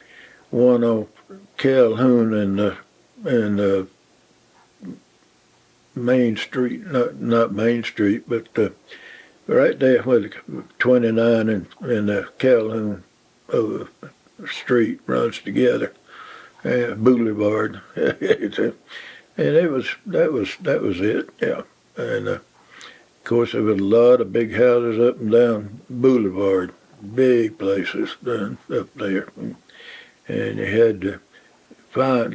one on Calhoun and Main Street, not Main Street, but right there where 29 and Calhoun Street runs together, Boulevard, and that was it, yeah. And of course there was a lot of big houses up and down Boulevard, big places down up there, and you had to find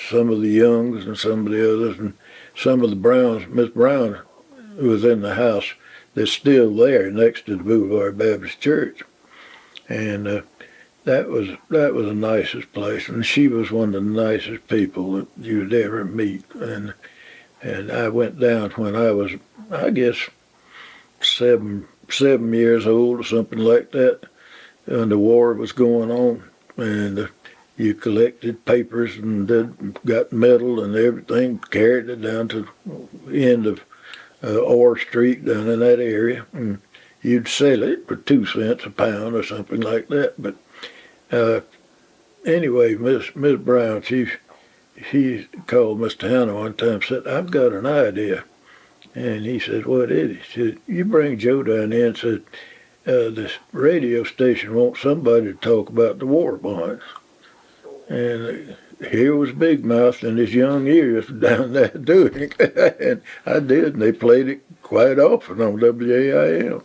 some of the Youngs and some of the others, and some of the Browns. Miss Brown was in the house that's still there next to the Boulevard Baptist Church, and that was the nicest place, and she was one of the nicest people that you'd ever meet, and I went down when I was, I guess, seven years old or something like that, and the war was going on, and you collected papers and got metal and everything, carried it down to the end of Orr Street down in that area, and you'd sell it for 2 cents a pound or something like that. But anyway, Miss Brown, she called Mr. Hanna one time and said, "I've got an idea." And he said, "What is it?" She said, "You bring Joe down here and said, this radio station wants somebody to talk about the war bonds." And here was Big Mouth in his young years down there doing it. And I did, and they played it quite often on WAIM.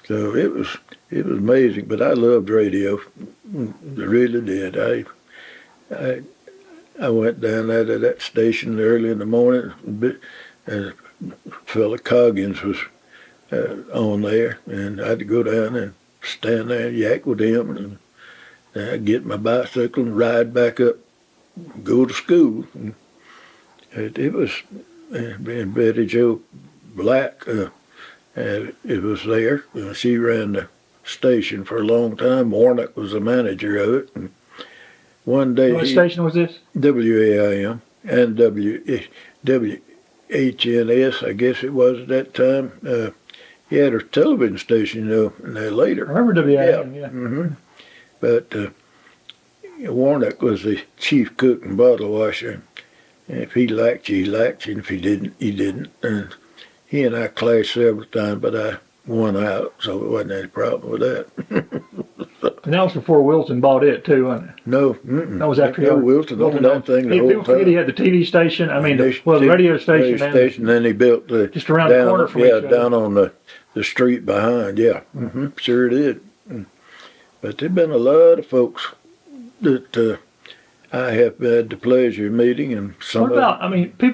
So it was amazing, but I loved radio. I really did. I went down there to that station early in the morning, and fella Coggins was on there, and I had to go down and stand there and yak with him, and I'd get my bicycle and ride back up, go to school. And it was, and Betty Jo Black, it was there. She ran the station for a long time. Warnock was the manager of it. And one day, what station was this? WAIM and WHNS, I guess it was at that time. He had a television station, and then later. I remember WAIM, yeah. Mm-hmm. But Warnock was the chief cook and bottle washer. And if he liked you, he liked you. And if he didn't, he didn't. And he and I clashed several times, but I won out, so it wasn't any problem with that. And that was before Wilson bought it, too, wasn't it? No. That was after Wilson owned that thing the whole people forget time. he had the TV station, the radio station. Then he built just around the corner from each other. down on the street behind, yeah. Mm-hmm. Sure did. But there've been a lot of folks that I have had the pleasure of meeting, and some. What about? A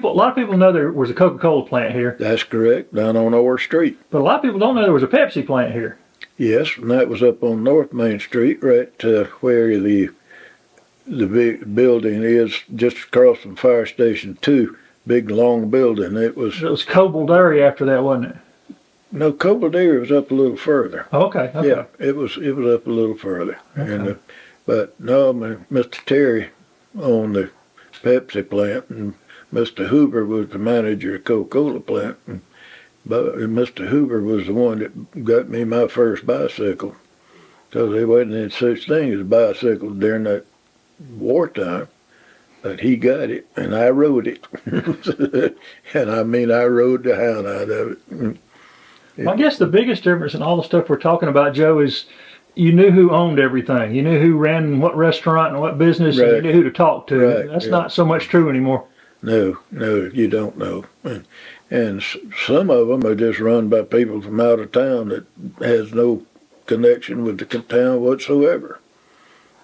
lot of people know there was a Coca-Cola plant here. That's correct, down on Orr Street. But a lot of people don't know there was a Pepsi plant here. Yes, and that was up on North Main Street, right where the big building is, just across from Fire Station 2. Big long building. It was Coble Dairy after that, wasn't it? No, Cobledere was up a little further. Okay, okay. Yeah, it was up a little further. Okay. And but no, Mr. Terry owned the Pepsi plant, and Mr. Hoover was the manager of Coca-Cola plant. But Mr. Hoover was the one that got me my first bicycle, because there wasn't any such thing as a bicycle during that wartime. But he got it, and I rode it. And I mean, I rode the hound out of it. Well, I guess the biggest difference in all the stuff we're talking about, Joe, is you knew who owned everything. You knew who ran what restaurant and what business, Right. and you knew who to talk to. Right, That's yeah. not so much true anymore. No, you don't know. And some of them are just run by people from out of town that has no connection with the town whatsoever.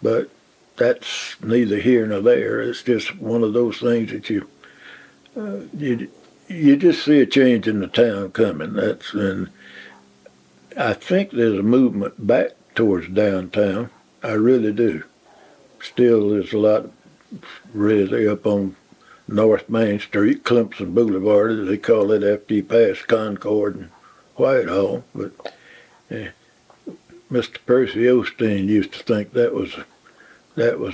But that's neither here nor there. It's just one of those things that you just see a change in the town coming. And I think there's a movement back towards downtown. I really do. Still, there's a lot really up on North Main Street, Clemson Boulevard, as they call it after you pass Concord and Whitehall. But Mr. Percy Osteen used to think that was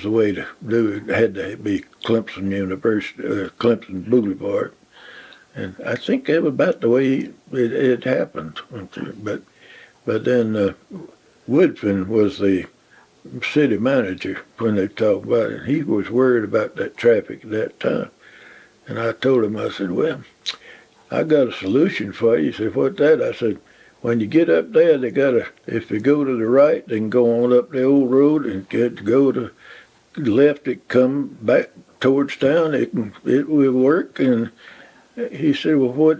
the way to do it. It had to be Clemson University, Clemson Boulevard. And I think that was about the way it happened. But then Woodfin was the city manager when they talked about it. He was worried about that traffic at that time. And I told him, I said, well, I got a solution for you. He said, what's that? I said, when you get up there, if you go to the right, they can go on up the old road, and go to the left, it come back towards town. It will work. And he said, well,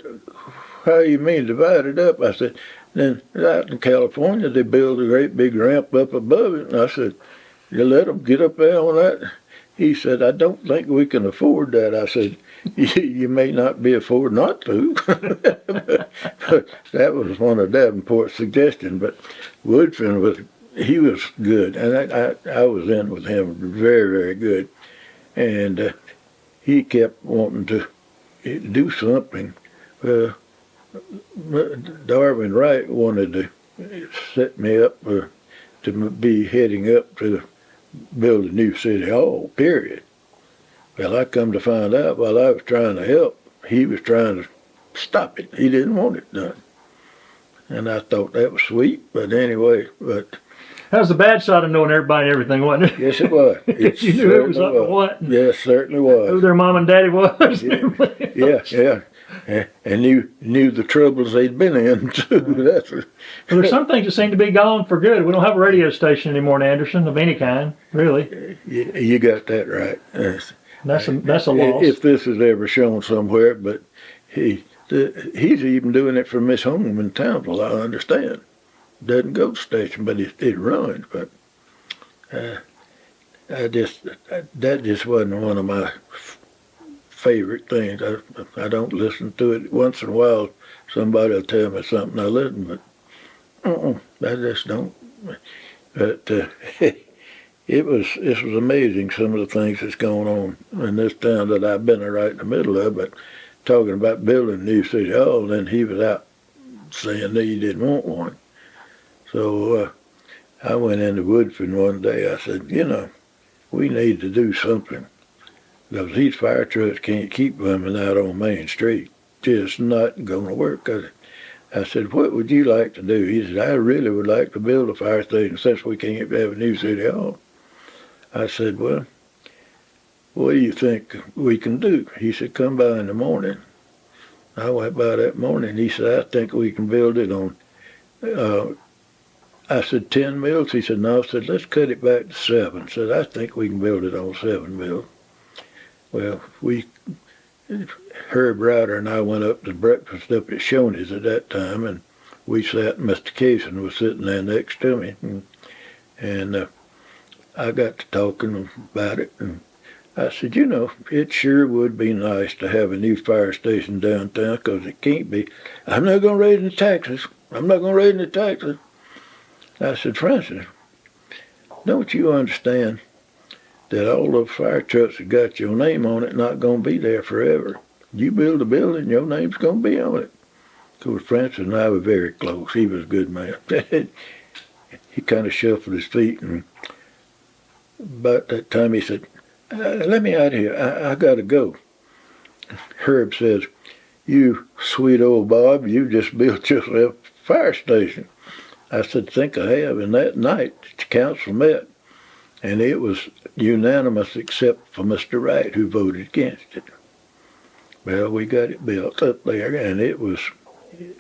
how you mean divide it up? I said, then out in California, they build a great big ramp up above it. And I said, you let them get up there on that? He said, I don't think we can afford that. I said, you may not be afford not to. But that was one of Davenport's suggestions. But Woodfin was good. And I was in with him very, very good. And he kept wanting to do something. Darwin Wright wanted to set me up to be heading up to build a new city hall, period. Well, I come to find out while I was trying to help, he was trying to stop it. He didn't want it done. And I thought that was sweet, but anyway, That was the bad side of knowing everybody and everything, wasn't it? Yes, it was. You knew who was up to what. Yes, certainly was. Who their mom and daddy was. Yeah. And knew the troubles they'd been in, too. Well, there's some things that seem to be gone for good. We don't have a radio station anymore in Anderson of any kind, really. You got that right. That's a loss. If this is ever shown somewhere, but he's even doing it from his home in Townsville, I understand. Doesn't go to the station, but it runs. But that just wasn't one of my favorite things. I don't listen to it. Once in a while, somebody will tell me something I listen, but I just don't. But it was amazing, some of the things that's going on in this town that I've been right in the middle of. But talking about building a new city hall, and he was out saying that he didn't want one. So I went into Woodfin one day. I said, we need to do something, because these fire trucks can't keep running out on Main Street. Just not going to work. I said, what would you like to do? He said, I really would like to build a fire station since we can't have a new city hall. I said, well, what do you think we can do? He said, come by in the morning. I went by that morning. He said, I think we can build it on, I said, 10 mills? He said, no. I said, let's cut it back to 7. I said, I think we can build it on 7 mills. Well, Herb Ryder and I went up to breakfast up at Shoney's at that time, and we sat, Mr. Casey was sitting there next to me, and I got to talking about it, and I said, it sure would be nice to have a new fire station downtown, because it can't be. I'm not going to raise any taxes. I said, Francis, don't you understand that all those fire trucks that got your name on it not going to be there forever? You build a building, your name's going to be on it. Of course, Francis and I were very close. He was a good man. He kind of shuffled his feet, and about that time he said, let me out of here. I got to go. Herb says, you sweet old Bob, you just built yourself a fire station. I said, think I have. And that night, the council met, and it was unanimous except for Mr. Wright, who voted against it. Well, we got it built up there, and it was,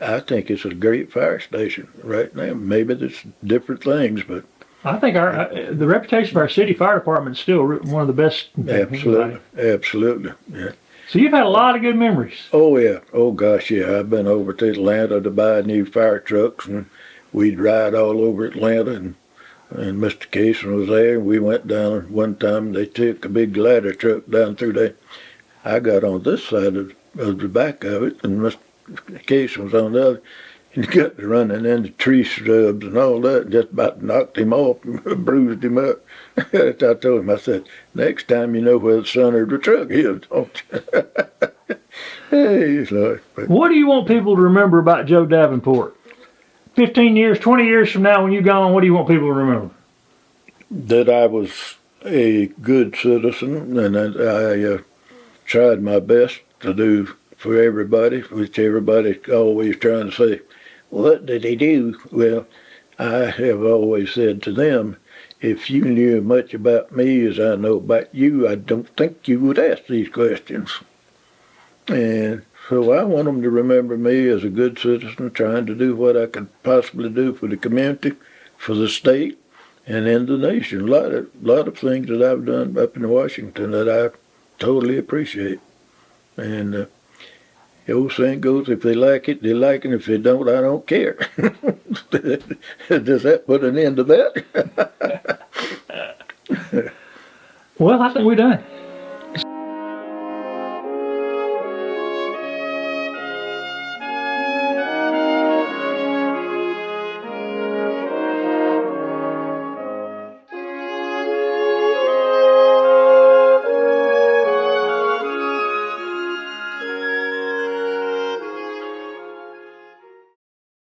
I think it's a great fire station right now. Maybe there's different things, but I think the reputation of our city fire department is still one of the best. Absolutely, absolutely, yeah. So you've had a lot of good memories. Oh yeah, oh gosh, yeah. I've been over to Atlanta to buy new fire trucks, and we'd ride all over Atlanta, and Mr. Casey was there. We went down one time. They took a big ladder truck down through there. I got on this side of the back of it, and Mr. Casey was on the other. And he got to running into tree shrubs and all that, and just about knocked him off and bruised him up. I told him, I said, next time you know where the center of the truck is, don't you? Hey, Lord. What do you want people to remember about Joe Davenport? 15 years, 20 years from now when you're gone, what do you want people to remember? That I was a good citizen, and I tried my best to do for everybody, which everybody's always trying to say, what did he do? Well, I have always said to them, if you knew as much about me as I know about you, I don't think you would ask these questions. And so I want them to remember me as a good citizen, trying to do what I could possibly do for the community, for the state, and in the nation. A lot of things that I've done up in Washington that I totally appreciate. And the old saying goes, if they like it, they like it. If they don't, I don't care. Does that put an end to that? Well, I think we're done.